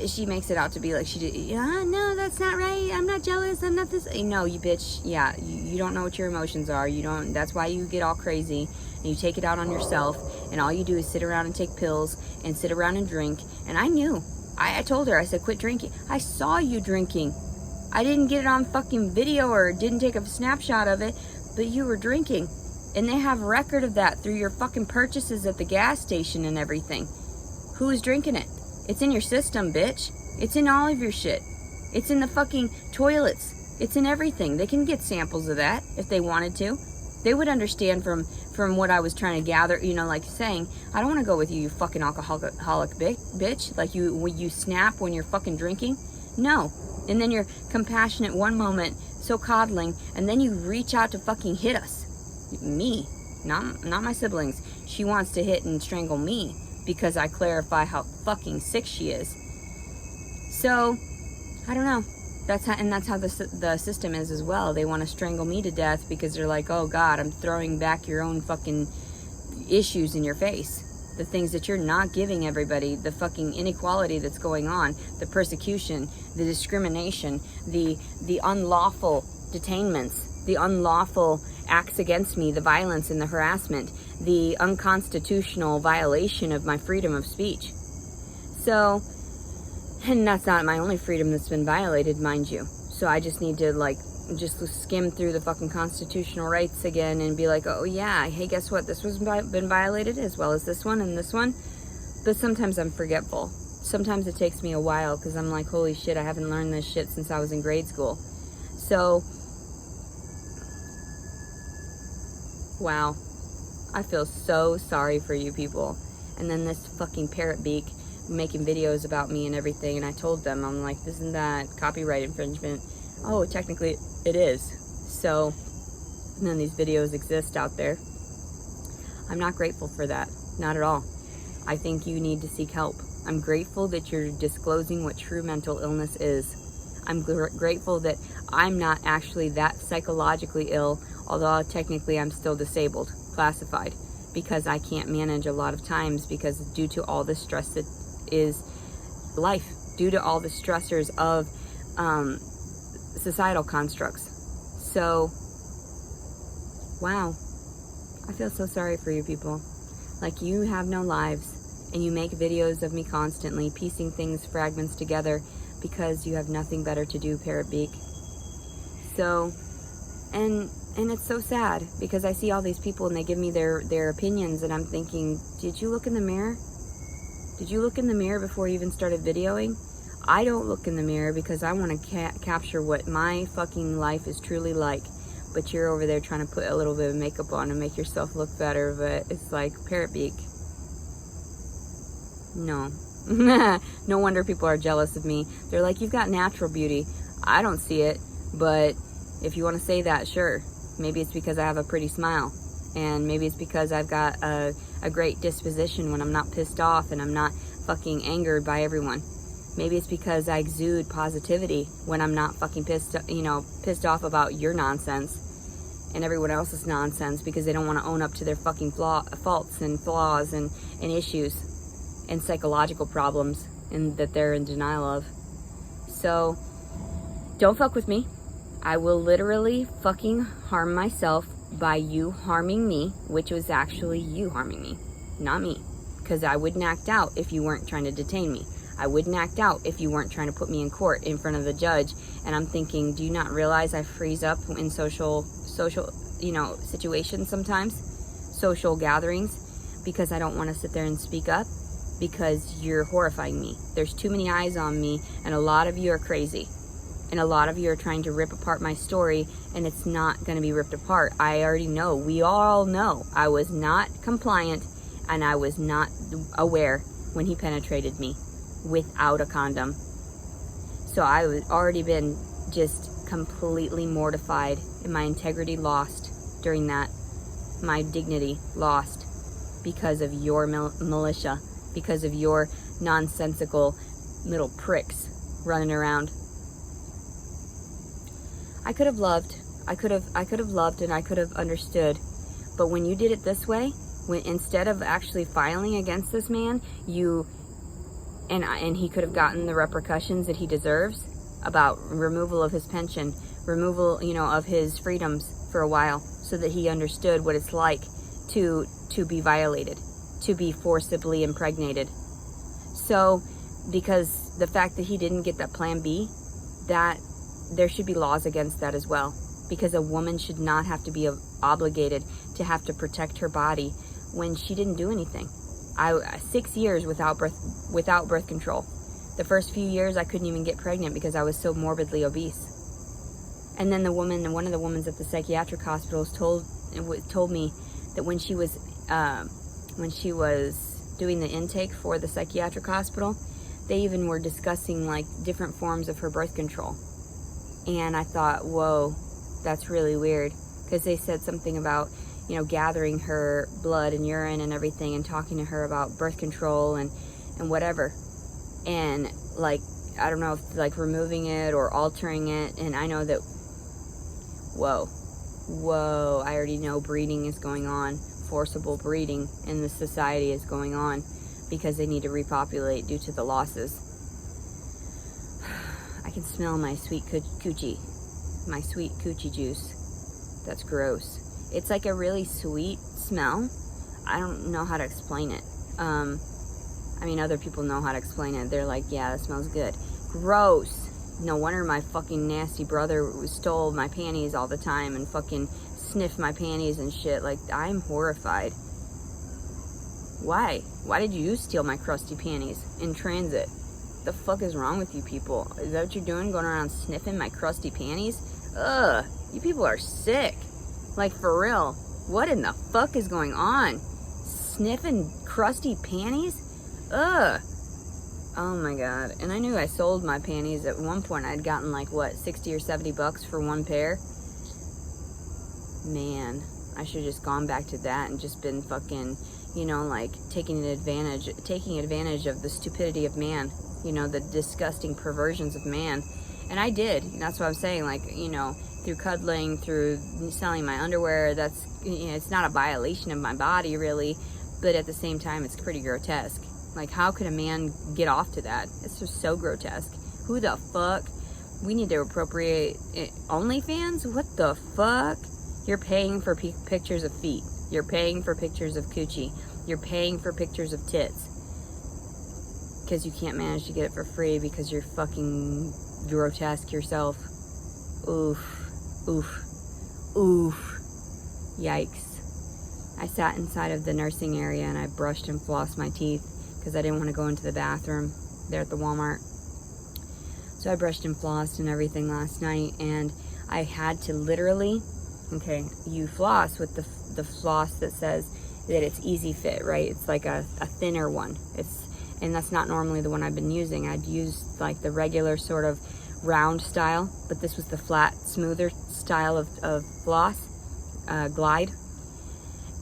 she makes it out to be like she did. Yeah, no, that's not right. I'm not jealous. I'm not this. No, you bitch. Yeah, you don't know what your emotions are. You don't. That's why you get all crazy and you take it out on yourself. And all you do is sit around and take pills and sit around and drink. And I knew. I told her. I said, quit drinking. I saw you drinking. I didn't get it on fucking video or didn't take a snapshot of it, but you were drinking. And they have record of that through your fucking purchases at the gas station and everything. Who's drinking it? It's in your system, bitch. It's in all of your shit. It's in the fucking toilets. It's in everything. They can get samples of that if they wanted to. They would understand from what I was trying to gather, you know, like saying, I don't want to go with you, you fucking alcoholic bitch. Like you snap when you're fucking drinking. No. And then you're compassionate one moment, so coddling, and then you reach out to fucking hit us. Me, not my siblings. She wants to hit and strangle me because I clarify how fucking sick she is. So, I don't know. That's how the system is as well. They want to strangle me to death because they're like, oh God, I'm throwing back your own fucking issues in your face. The things that you're not giving everybody, the fucking inequality that's going on, the persecution, the discrimination, the unlawful detainments, the unlawful acts against me, the violence and the harassment, the unconstitutional violation of my freedom of speech. So, and that's not my only freedom that's been violated, mind you. So I just need to just skim through the fucking constitutional rights again and be like, oh yeah, hey, guess what? This was been violated as well as this one and this one. But sometimes I'm forgetful. Sometimes it takes me a while because I'm like, holy shit, I haven't learned this shit since I was in grade school. So, wow. I feel so sorry for you people. And then this fucking parrot beak making videos about me and everything, and I told them, I'm like, isn't that copyright infringement? Oh, technically it is. So, and then these videos exist out there. I'm not grateful for that. Not at all. I think you need to seek help. I'm grateful that you're disclosing what true mental illness is. I'm grateful that I'm not actually that psychologically ill, although technically I'm still disabled, classified, because I can't manage a lot of times because due to all the stress that is life, due to all the stressors of societal constructs. So, wow, I feel so sorry for you people. Like, you have no lives, and you make videos of me constantly, piecing things, fragments together, because you have nothing better to do, parrot beak. So, and it's so sad, because I see all these people, and they give me their opinions, and I'm thinking, did you look in the mirror? Did you look in the mirror before you even started videoing? I don't look in the mirror because I want to capture what my fucking life is truly like. But you're over there trying to put a little bit of makeup on and make yourself look better. But it's like, parrot beak. No. No wonder people are jealous of me. They're like, you've got natural beauty. I don't see it. But if you want to say that, sure. Maybe it's because I have a pretty smile. And maybe it's because I've got a great disposition when I'm not pissed off and I'm not fucking angered by everyone. Maybe it's because I exude positivity when I'm not fucking pissed off about your nonsense and everyone else's nonsense because they don't want to own up to their fucking faults and flaws and issues and psychological problems and that they're in denial of. So, don't fuck with me. I will literally fucking harm myself by you harming me, which was actually you harming me, not me. Because I wouldn't act out if you weren't trying to detain me. I wouldn't act out if you weren't trying to put me in court in front of the judge. And I'm thinking, do you not realize I freeze up in social, situations sometimes? Social gatherings, because I don't want to sit there and speak up, because you're horrifying me. There's too many eyes on me, and a lot of you are crazy. And a lot of you are trying to rip apart my story, and it's not going to be ripped apart. I already know. We all know. I was not compliant, and I was not aware when he penetrated me without a condom. So I was already been just completely mortified, and my integrity lost during that. My dignity lost because of your militia, because of your nonsensical little pricks running around. I could have loved, and I could have understood. But when you did it this way, when instead of actually filing against this man, and he could have gotten the repercussions that he deserves about removal of his pension, removal, of his freedoms for a while, so that he understood what it's like to be violated, to be forcibly impregnated. So, because the fact that he didn't get that plan B, that there should be laws against that as well, because a woman should not have to be obligated to have to protect her body when she didn't do anything. 6 years without birth control. The first few years I couldn't even get pregnant because I was so morbidly obese. And then one of the women at the psychiatric hospitals told me that when she was doing the intake for the psychiatric hospital, they even were discussing like different forms of her birth control. And I thought, whoa, that's really weird. Because they said something about, you know, gathering her blood and urine and everything and talking to her about birth control and whatever. And like, I don't know if like removing it or altering it. And I know that, whoa, I already know breeding is going on. Forcible breeding in the society is going on because they need to repopulate due to the losses. I can smell my sweet coochie juice. That's gross. It's like a really sweet smell. I don't know how to explain it. I mean, other people know how to explain it. They're like, yeah, that smells good. Gross. No wonder my fucking nasty brother stole my panties all the time and fucking sniffed my panties and shit. Like, I'm horrified. Why? Why did you steal my crusty panties in transit? The fuck is wrong with you people? Is that what you're doing? Going around sniffing my crusty panties? Ugh. You people are sick. Like, for real. What in the fuck is going on? Sniffing crusty panties? Ugh. Oh my god. And I knew I sold my panties at one point. I'd gotten like, what, 60 or 70 bucks for one pair? Man, I should have just gone back to that and just been fucking, you know, like taking advantage of the stupidity of man, you know, the disgusting perversions of man. And I did. And that's what I'm saying. Like, you know, through cuddling, through selling my underwear, that's, you know, it's not a violation of my body really, but at the same time, it's pretty grotesque. Like, how could a man get off to that? It's just so grotesque. Who the fuck? We need to appropriate OnlyFans? What the fuck? You're paying for pictures of feet. You're paying for pictures of coochie. You're paying for pictures of tits. Because you can't manage to get it for free because you're fucking grotesque yourself. Oof. Oof. Oof. Yikes. I sat inside of the nursing area and I brushed and flossed my teeth because I didn't want to go into the bathroom there at the Walmart. So I brushed and flossed and everything last night, and I had to literally, okay, you floss with the floss that says that it's easy fit, right? It's like a thinner one. And that's not normally the one I've been using. I'd used like the regular sort of round style, but this was the flat, smoother style of floss, glide.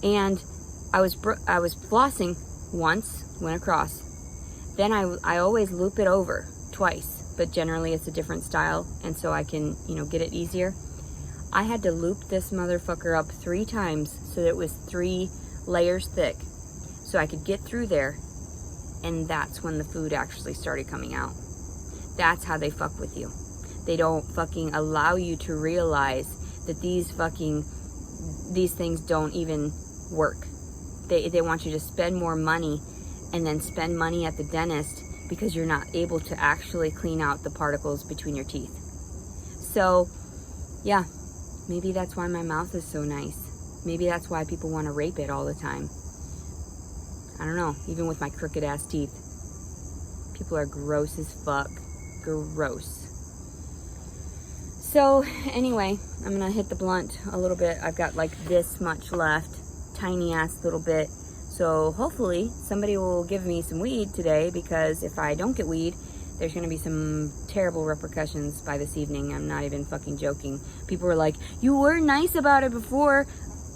And I was flossing once, went across. Then I always loop it over twice, but generally it's a different style, and so I can, you know, get it easier. I had to loop this motherfucker up 3 times so that it was 3 layers thick so I could get through there, and that's when the food actually started coming out. That's how they fuck with you. They don't fucking allow you to realize that these things don't even work. They want you to spend more money and then spend money at the dentist because you're not able to actually clean out the particles between your teeth. So, yeah, maybe that's why my mouth is so nice. Maybe that's why people want to rape it all the time. I don't know, even with my crooked ass teeth. People are gross as fuck. Gross. So, anyway, I'm gonna hit the blunt a little bit. I've got like this much left. Tiny ass little bit. So hopefully somebody will give me some weed today, because if I don't get weed, there's going to be some terrible repercussions by this evening. I'm not even fucking joking. People were like, you were nice about it before.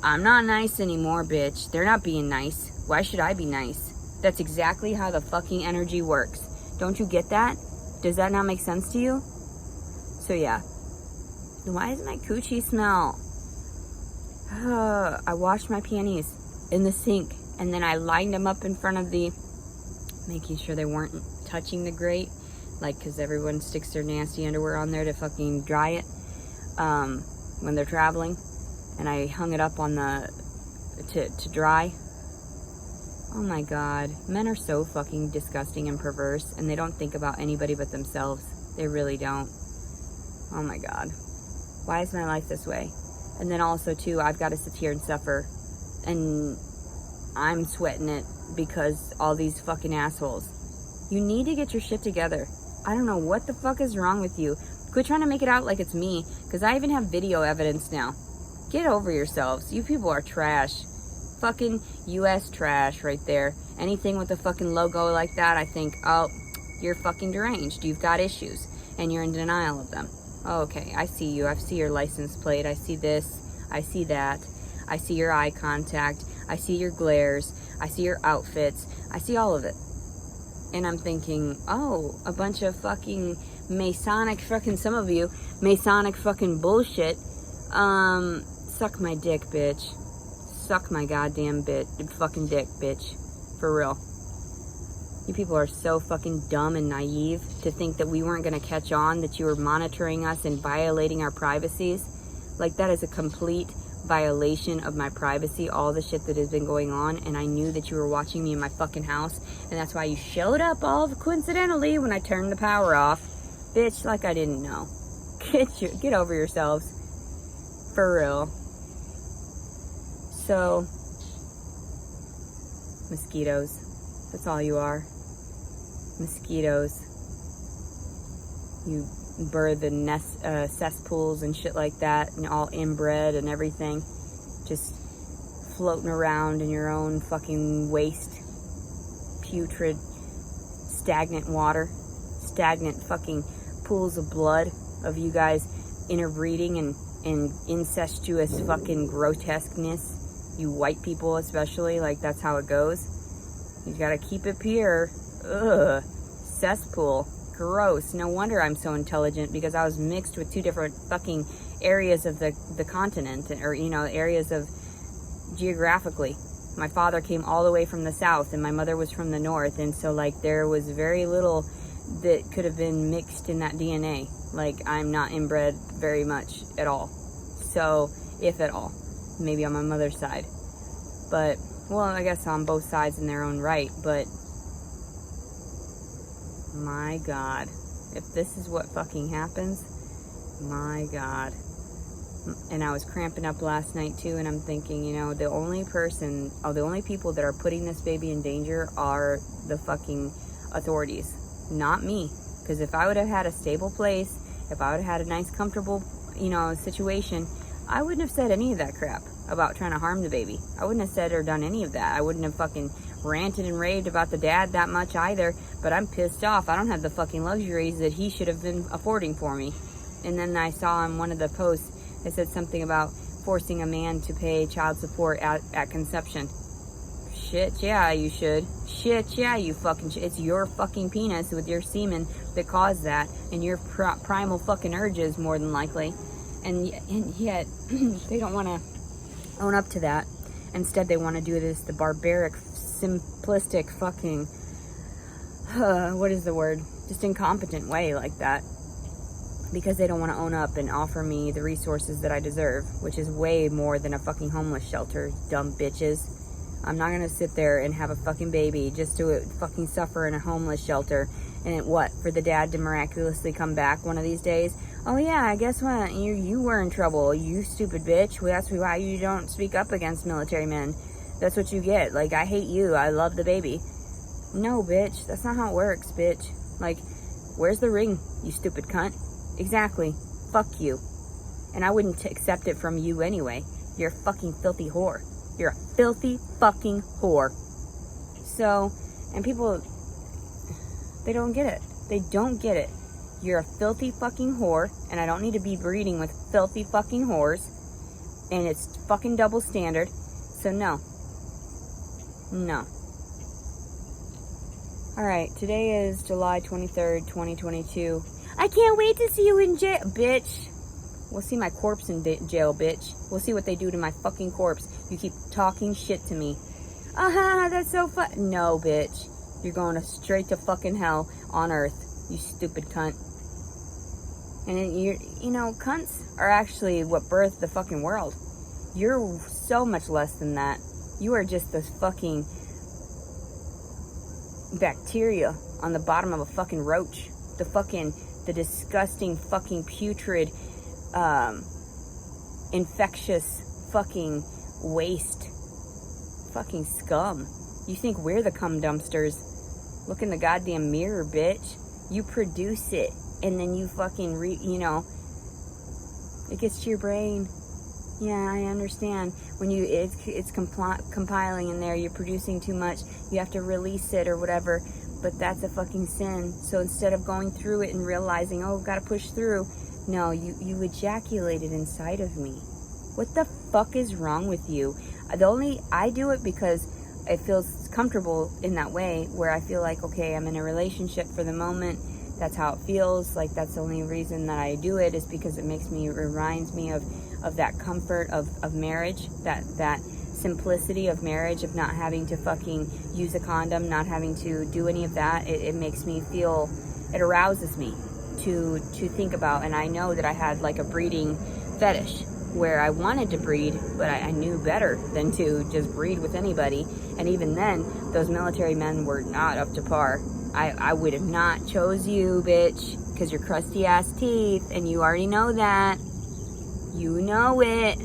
I'm not nice anymore, bitch. They're not being nice. Why should I be nice? That's exactly how the fucking energy works. Don't you get that? Does that not make sense to you? So yeah. Why does my coochie smell? I washed my panties in the sink, and then I lined them up in front of making sure they weren't touching the grate, like, because everyone sticks their nasty underwear on there to fucking dry it when they're traveling, and I hung it up on to dry. Oh my god, men are so fucking disgusting and perverse, and they don't think about anybody but themselves. They really don't. Oh my god, why is my life this way? And then also too, I've got to sit here and suffer, and I'm sweating it because all these fucking assholes. You need to get your shit together. I don't know what the fuck is wrong with you. Quit trying to make it out like it's me, because I even have video evidence now. Get over yourselves. You people are trash. Fucking US trash right there. Anything with a fucking logo like that, I think, oh, you're fucking deranged. You've got issues, and you're in denial of them. Oh, okay, I see you. I see your license plate. I see this. I see that. I see your eye contact. I see your glares. I see your outfits. I see all of it. And I'm thinking, oh, a bunch of fucking Masonic fucking, some of you, Masonic fucking bullshit. Suck my dick, bitch. Suck my goddamn fucking dick, bitch. For real. You people are so fucking dumb and naive to think that we weren't going to catch on, that you were monitoring us and violating our privacies. Like, that is a complete violation of my privacy, all the shit that has been going on, and I knew that you were watching me in my fucking house, and that's why you showed up all coincidentally when I turned the power off. Bitch, like I didn't know. Get over yourselves. For real. So, mosquitoes. That's all you are. Mosquitoes. You birth the cesspools and shit like that, and all inbred and everything. Just floating around in your own fucking waste. Putrid, stagnant water. Stagnant fucking pools of blood of you guys interbreeding and incestuous fucking grotesqueness. You white people especially, like that's how it goes. You gotta keep it pure. Ugh. Cesspool. Gross. No wonder I'm so intelligent, because I was mixed with two different fucking areas of the continent, or, you know, areas of geographically. My father came all the way from the south, and my mother was from the north, and so, like, there was very little that could have been mixed in that DNA. Like, I'm not inbred very much at all. So, if at all. Maybe on my mother's side. But, well, I guess on both sides in their own right, but my God, if this is what fucking happens, my God. And I was cramping up last night too, and I'm thinking, you know, the only people that are putting this baby in danger are the fucking authorities, not me. Because if I would have had a stable place, if I would have had a nice, comfortable, you know, situation, I wouldn't have said any of that crap about trying to harm the baby. I wouldn't have said or done any of that. I wouldn't have fucking ranted and raved about the dad that much either, but I'm pissed off. I don't have the fucking luxuries that he should have been affording for me. And then I saw on one of the posts, it said something about forcing a man to pay child support at conception. Shit, yeah, you should. Shit, yeah, you fucking it's your fucking penis with your semen that caused that, and your primal fucking urges, more than likely. And yet, they don't want to own up to that. Instead, they want to do this, the barbaric, simplistic fucking, what is the word? Just incompetent way like that. Because they don't want to own up and offer me the resources that I deserve, which is way more than a fucking homeless shelter, dumb bitches. I'm not going to sit there and have a fucking baby just to fucking suffer in a homeless shelter. And what? For the dad to miraculously come back one of these days? Oh yeah, guess what? You were in trouble, you stupid bitch. Well, that's why you don't speak up against military men. That's what you get. Like, I hate you, I love the baby. No, bitch, that's not how it works, bitch. Like, where's the ring, you stupid cunt? Exactly. Fuck you. And I wouldn't accept it from you anyway. You're a fucking filthy whore. You're a filthy fucking whore. So, and people, they don't get it. They don't get it. You're a filthy fucking whore, and I don't need to be breeding with filthy fucking whores. And it's fucking double standard. So no. No. Alright, today is July 23rd, 2022. I can't wait to see you in jail, bitch. We'll see my corpse in jail, bitch. We'll see what they do to my fucking corpse. You keep talking shit to me. That's so fun. No, bitch. You're going straight to fucking hell on earth, you stupid cunt. And you know, cunts are actually what birthed the fucking world. You're so much less than that. You are just this fucking bacteria on the bottom of a fucking roach. The disgusting fucking putrid, infectious fucking waste. Fucking scum. You think we're the cum dumpsters? Look in the goddamn mirror, bitch. You produce it, and then you fucking it gets to your brain. Yeah, I understand. When it's compiling in there, you're producing too much. You have to release it or whatever. But that's a fucking sin. So instead of going through it and realizing, oh, gotta push through, no, you ejaculated inside of me. What the fuck is wrong with you? I do it because it feels comfortable in that way, where I feel like, okay, I'm in a relationship for the moment. That's how it feels. Like, that's the only reason that I do it, is because it reminds me of that comfort of marriage, that simplicity of marriage, of not having to fucking use a condom, not having to do any of that. It makes me feel, it arouses me to think about. And I know that I had like a breeding fetish where I wanted to breed, but I knew better than to just breed with anybody. And even then, those military men were not up to par. I would have not chose you, bitch, because your crusty ass teeth, and you already know that. You know it.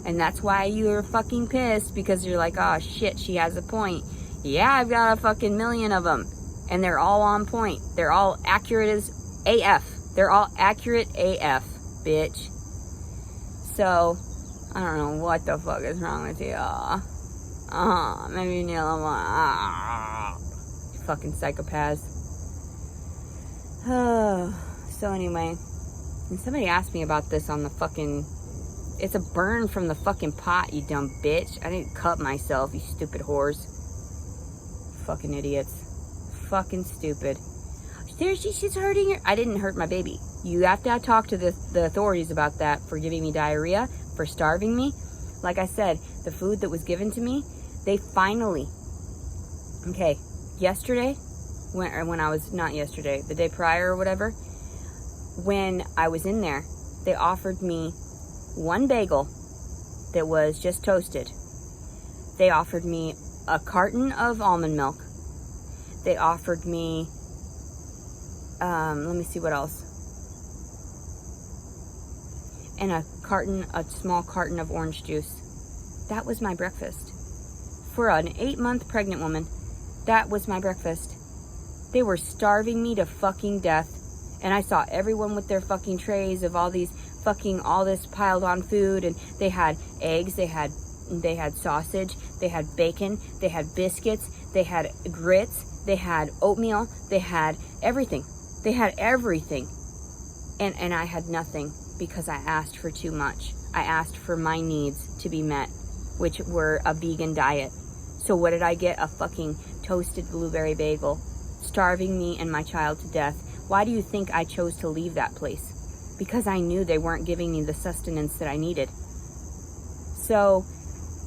And that's why you're fucking pissed, because you're like, oh shit, she has a point. Yeah, I've got a fucking million of them, and they're all on point. They're all accurate as AF. They're all accurate AF, bitch. So, I don't know what the fuck is wrong with you. Maybe you need a little more. Fucking psychopaths. So anyway, and somebody asked me about this on the fucking... It's a burn from the fucking pot, you dumb bitch. I didn't cut myself, you stupid whores. Fucking idiots. Fucking stupid. Seriously, she's hurting her. I didn't hurt my baby. You have to talk to the authorities about that, for giving me diarrhea, for starving me. Like I said, the food that was given to me, they finally... Okay, yesterday, when I was... Not yesterday, the day prior or whatever, when I was in there, they offered me one bagel that was just toasted. They offered me a carton of almond milk. They offered me, let me see what else. And a small carton of orange juice. That was my breakfast. For an 8-month pregnant woman, that was my breakfast. They were starving me to fucking death. And I saw everyone with their fucking trays of all this piled on food, and they had eggs, they had sausage, they had bacon, they had biscuits, they had grits, they had oatmeal, they had everything. They had everything. And I had nothing, because I asked for too much. I asked for my needs to be met, which were a vegan diet. So what did I get? A fucking toasted blueberry bagel, starving me and my child to death. Why do you think I chose to leave that place? Because I knew they weren't giving me the sustenance that I needed. So,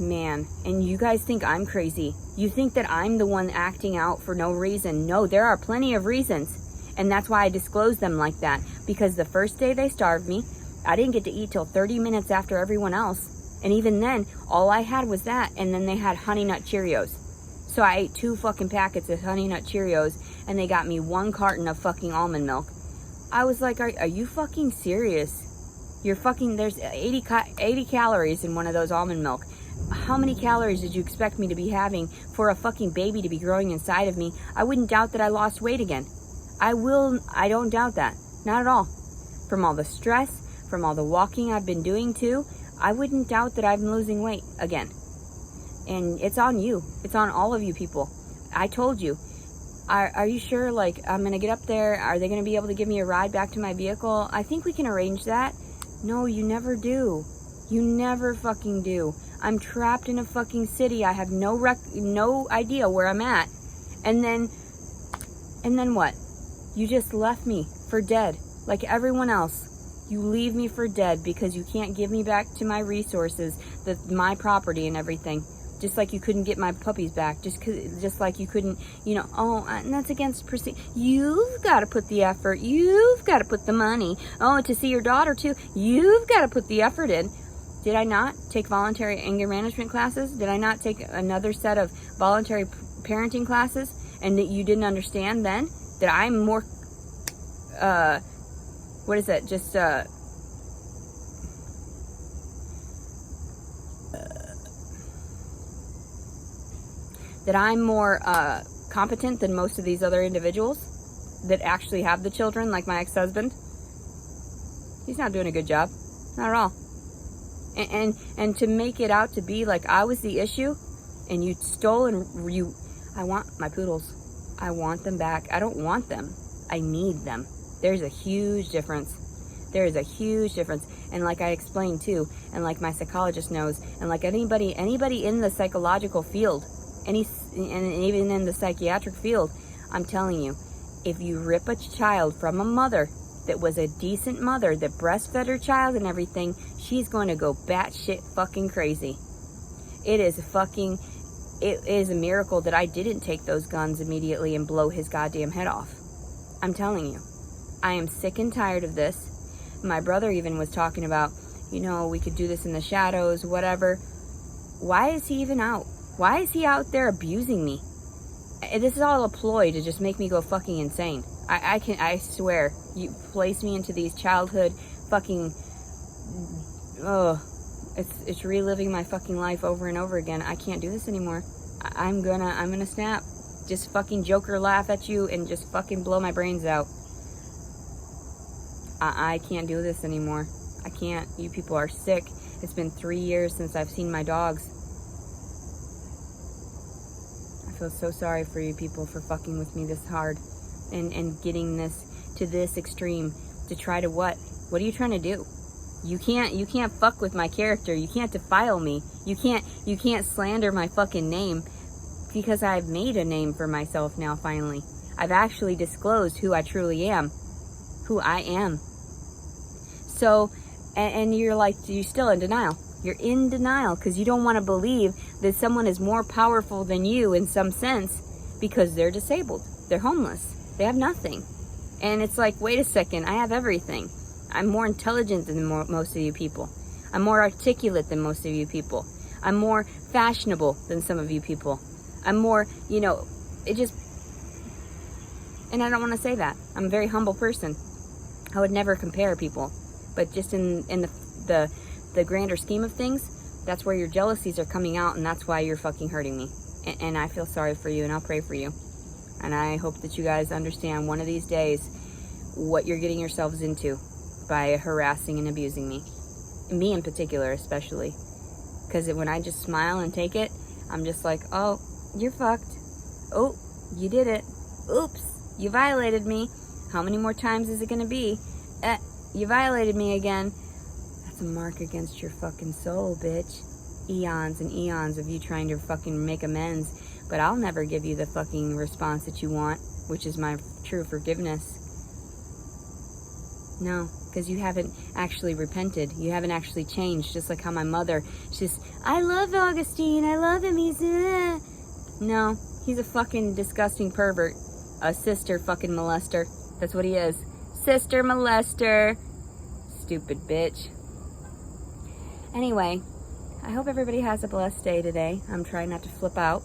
man, and you guys think I'm crazy. You think that I'm the one acting out for no reason. No, there are plenty of reasons. And that's why I disclose them like that. Because the first day they starved me, I didn't get to eat till 30 minutes after everyone else. And even then, all I had was that, and then they had Honey Nut Cheerios. So I ate 2 fucking packets of Honey Nut Cheerios, and they got me 1 carton of fucking almond milk. I was like, are you fucking serious? You're fucking, there's 80 calories in one of those almond milk. How many calories did you expect me to be having for a fucking baby to be growing inside of me? I wouldn't doubt that I lost weight again. I don't doubt that. Not at all. From all the stress, from all the walking I've been doing too, I wouldn't doubt that I'm losing weight again. And it's on you. It's on all of you people. I told you. Are you sure, like, I'm going to get up there? Are they going to be able to give me a ride back to my vehicle? I think we can arrange that. No, you never do. You never fucking do. I'm trapped in a fucking city. I have no idea where I'm at. And then what? You just left me for dead, like everyone else. You leave me for dead because you can't give me back to my resources, my property and everything. Just like you couldn't get my puppies back. Just like you couldn't, and that's against procedure. You've got to put the effort. You've got to put the money. Oh, to see your daughter too. You've got to put the effort in. Did I not take voluntary anger management classes? Did I not take another set of voluntary parenting classes? And that you didn't understand then? That I'm more, what is that? Just, that I'm more competent than most of these other individuals that actually have the children, like my ex-husband. He's not doing a good job. Not at all. And to make it out to be like I was the issue, and you stole I want my poodles. I want them back. I don't want them. I need them. There's a huge difference. There is a huge difference. And like I explained too, and like my psychologist knows, and like anybody in the psychological field, and even in the psychiatric field, I'm telling you, if you rip a child from a mother that was a decent mother that breastfed her child and everything, she's going to go batshit fucking crazy. It is a miracle that I didn't take those guns immediately and blow his goddamn head off. I'm telling you, I am sick and tired of this. My brother even was talking about, we could do this in the shadows, whatever. Why is he even out? Why is he out there abusing me? This is all a ploy to just make me go fucking insane. I swear, you place me into these childhood fucking, it's reliving my fucking life over and over again. I can't do this anymore. I'm gonna snap. Just fucking Joker laugh at you and just fucking blow my brains out. I can't do this anymore. I can't. You people are sick. It's been 3 years since I've seen my dogs. I feel so sorry for you people for fucking with me this hard and getting this to this extreme to try to what? What are you trying to do? You can't fuck with my character. You can't defile me. You can't slander my fucking name, because I've made a name for myself now finally. I've actually disclosed who I truly am. Who I am. So, and you're like, you're still in denial. You're in denial because you don't want to believe that someone is more powerful than you in some sense because they're disabled. They're homeless. They have nothing. And it's like, wait a second, I have everything. I'm more intelligent than most of you people. I'm more articulate than most of you people. I'm more fashionable than some of you people. I'm more, it just, and I don't want to say that. I'm a very humble person. I would never compare people. But just in the grander scheme of things, that's where your jealousies are coming out, and that's why you're fucking hurting me. And I feel sorry for you, and I'll pray for you. And I hope that you guys understand one of these days what you're getting yourselves into by harassing and abusing me. Me in particular, especially. Because when I just smile and take it, I'm just like, oh, you're fucked. Oh, you did it. Oops, you violated me. How many more times is it going to be? You violated me again. That's a mark against your fucking soul, bitch. Eons and eons of you trying to fucking make amends. But I'll never give you the fucking response that you want, which is my true forgiveness. No, because you haven't actually repented. You haven't actually changed, just like how my mother, she's, I love Augustine. I love him. He's, No, he's a fucking disgusting pervert. A sister fucking molester. That's what he is. Sister molester. Stupid bitch. Anyway, I hope everybody has a blessed day today. I'm trying not to flip out.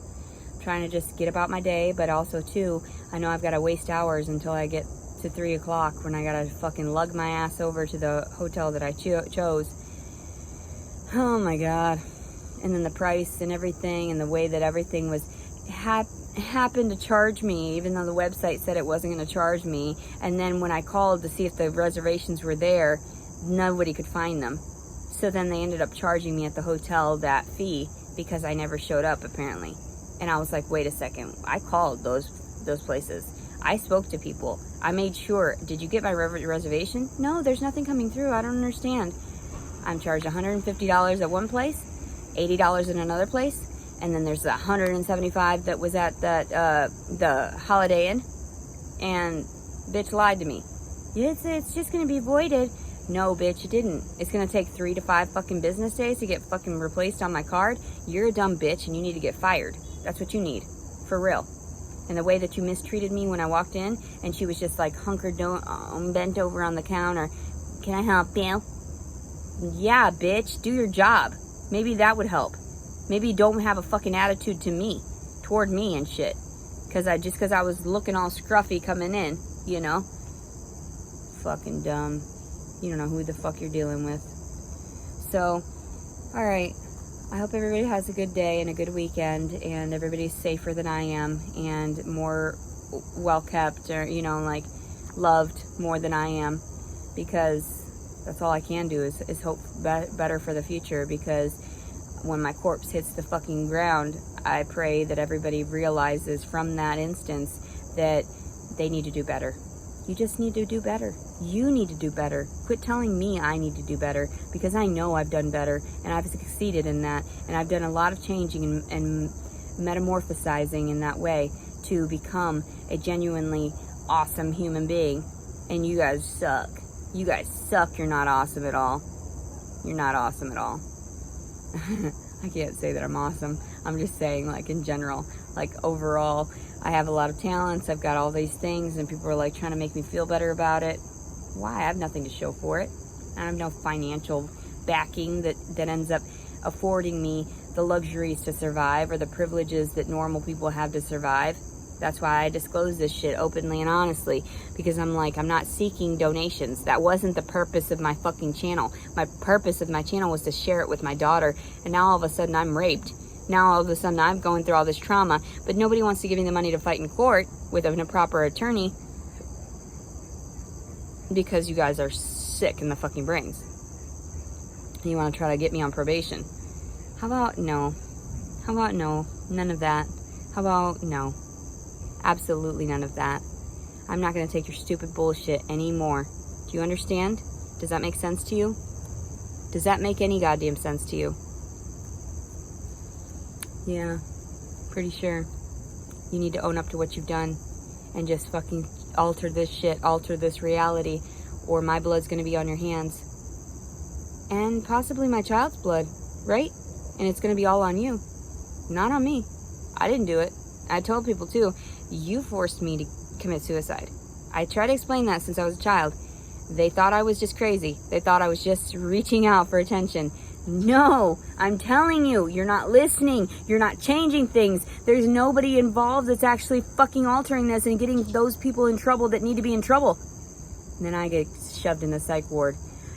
I'm trying to just get about my day, but also too, I know I've got to waste hours until I get to 3 o'clock when I got to fucking lug my ass over to the hotel that I chose. Oh my God. And then the price and everything and the way that everything was happened to charge me, even though the website said it wasn't going to charge me. And then when I called to see if the reservations were there, nobody could find them. So then they ended up charging me at the hotel that fee because I never showed up apparently. And I was like, wait a second, I called those places. I spoke to people. I made sure. Did you get my reservation? No, there's nothing coming through. I don't understand. I'm charged $150 at one place, $80 in another place. And then there's the $175 that was at the Holiday Inn. And bitch lied to me. It's just going to be voided. No, bitch, it didn't. It's going to take 3 to 5 fucking business days to get fucking replaced on my card. You're a dumb bitch and you need to get fired. That's what you need. For real. And the way that you mistreated me when I walked in and she was just like hunkered down, bent over on the counter. Can I help you? Yeah, bitch, do your job. Maybe that would help. Maybe don't have a fucking attitude toward me and shit. Cause I was looking all scruffy coming in, Fucking dumb. You don't know who the fuck you're dealing with. So, alright. I hope everybody has a good day and a good weekend and everybody's safer than I am and more well kept or, loved more than I am. Because that's all I can do is hope better for the future, because when my corpse hits the fucking ground, I pray that everybody realizes from that instance that they need to do better. You just need to do better. You need to do better. Quit telling me I need to do better, because I know I've done better and I've succeeded in that, and I've done a lot of changing and metamorphosizing in that way to become a genuinely awesome human being. And you guys suck. You guys suck. You're not awesome at all. You're not awesome at all. I can't say that I'm awesome. I'm just saying, like, in general, like, overall, I have a lot of talents. I've got all these things, and people are, like, trying to make me feel better about it. Why? I have nothing to show for it. I have no financial backing that ends up affording me the luxuries to survive or the privileges that normal people have to survive. That's why I disclose this shit openly and honestly, because I'm like, I'm not seeking donations. That wasn't the purpose of my fucking channel. My purpose of my channel was to share it with my daughter, and now all of a sudden I'm raped. Now all of a sudden I'm going through all this trauma, but nobody wants to give me the money to fight in court with a proper attorney, because you guys are sick in the fucking brains. You want to try to get me on probation. How about no? How about no? None of that. How about no? Absolutely none of that. I'm not going to take your stupid bullshit anymore. Do you understand? Does that make sense to you? Does that make any goddamn sense to you? Yeah, pretty sure. You need to own up to what you've done and just fucking alter this shit, alter this reality, or my blood's going to be on your hands. And possibly my child's blood, right? And it's going to be all on you, not on me. I didn't do it. I told people too, you forced me to commit suicide. I tried to explain that since I was a child. They thought I was just crazy. They thought I was just reaching out for attention. No, I'm telling you, you're not listening. You're not changing things. There's nobody involved that's actually fucking altering this and getting those people in trouble that need to be in trouble. And then I get shoved in the psych ward.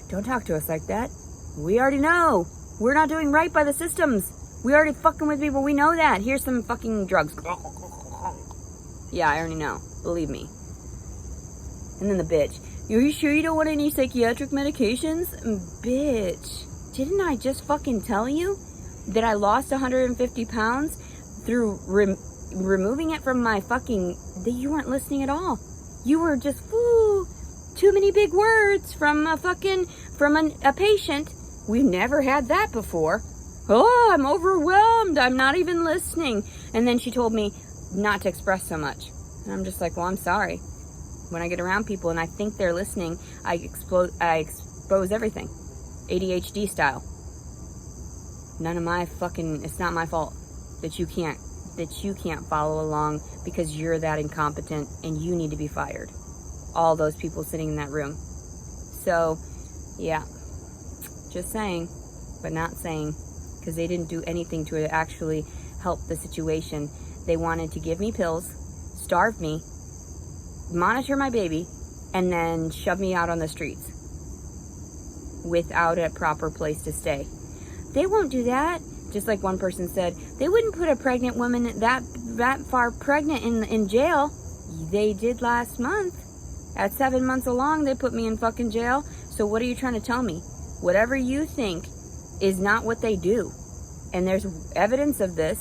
Don't talk to us like that. We already know. We're not doing right by the systems. We already fucking with people. We know that. Here's some fucking drugs. Yeah, I already know. Believe me. And then the bitch. Are you sure you don't want any psychiatric medications? Bitch. Didn't I just fucking tell you that I lost 150 pounds through removing it from my fucking... That you weren't listening at all. You were just, too many big words from a patient. We've never had that before. Oh, I'm overwhelmed. I'm not even listening. And then she told me not to express so much. And I'm just like, well, I'm sorry. When I get around people and I think they're listening, I expose everything. ADHD style. None of my fucking, it's not my fault that you can't follow along because you're that incompetent and you need to be fired. All those people sitting in that room. So, yeah. Just saying, but not saying, because they didn't do anything to actually help the situation. They wanted to give me pills, starve me, monitor my baby, and then shove me out on the streets without a proper place to stay. They won't do that. Just like one person said, they wouldn't put a pregnant woman that far pregnant in jail. They did last month. At 7 months along, they put me in fucking jail. So what are you trying to tell me? Whatever you think is not what they do. And there's evidence of this.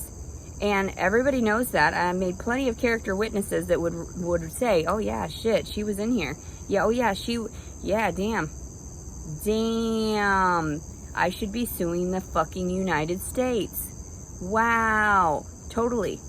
And everybody knows that. I made plenty of character witnesses that would say, oh yeah, shit, she was in here. Yeah, oh yeah, damn. Damn. I should be suing the fucking United States. Wow. Totally.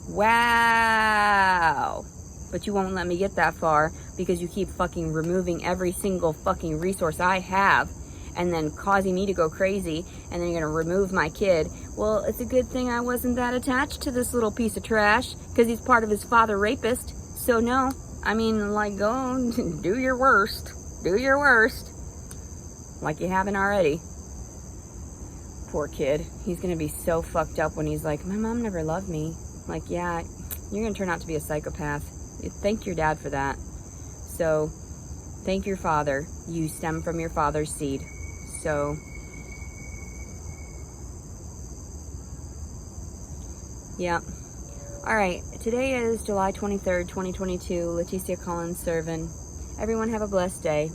Wow. But you won't let me get that far because you keep fucking removing every single fucking resource I have and then causing me to go crazy, and then you're gonna remove my kid. Well, it's a good thing I wasn't that attached to this little piece of trash because he's part of his father rapist. So no, I mean, like, go do your worst. Do your worst. Like you haven't already. Poor kid. He's gonna be so fucked up when he's like, my mom never loved me. Like, yeah, you're gonna turn out to be a psychopath. Thank your dad for that. So, thank your father. You stem from your father's seed. So, yeah. Alright, today is July 23rd, 2022. Leticia Collins Servin. Everyone have a blessed day.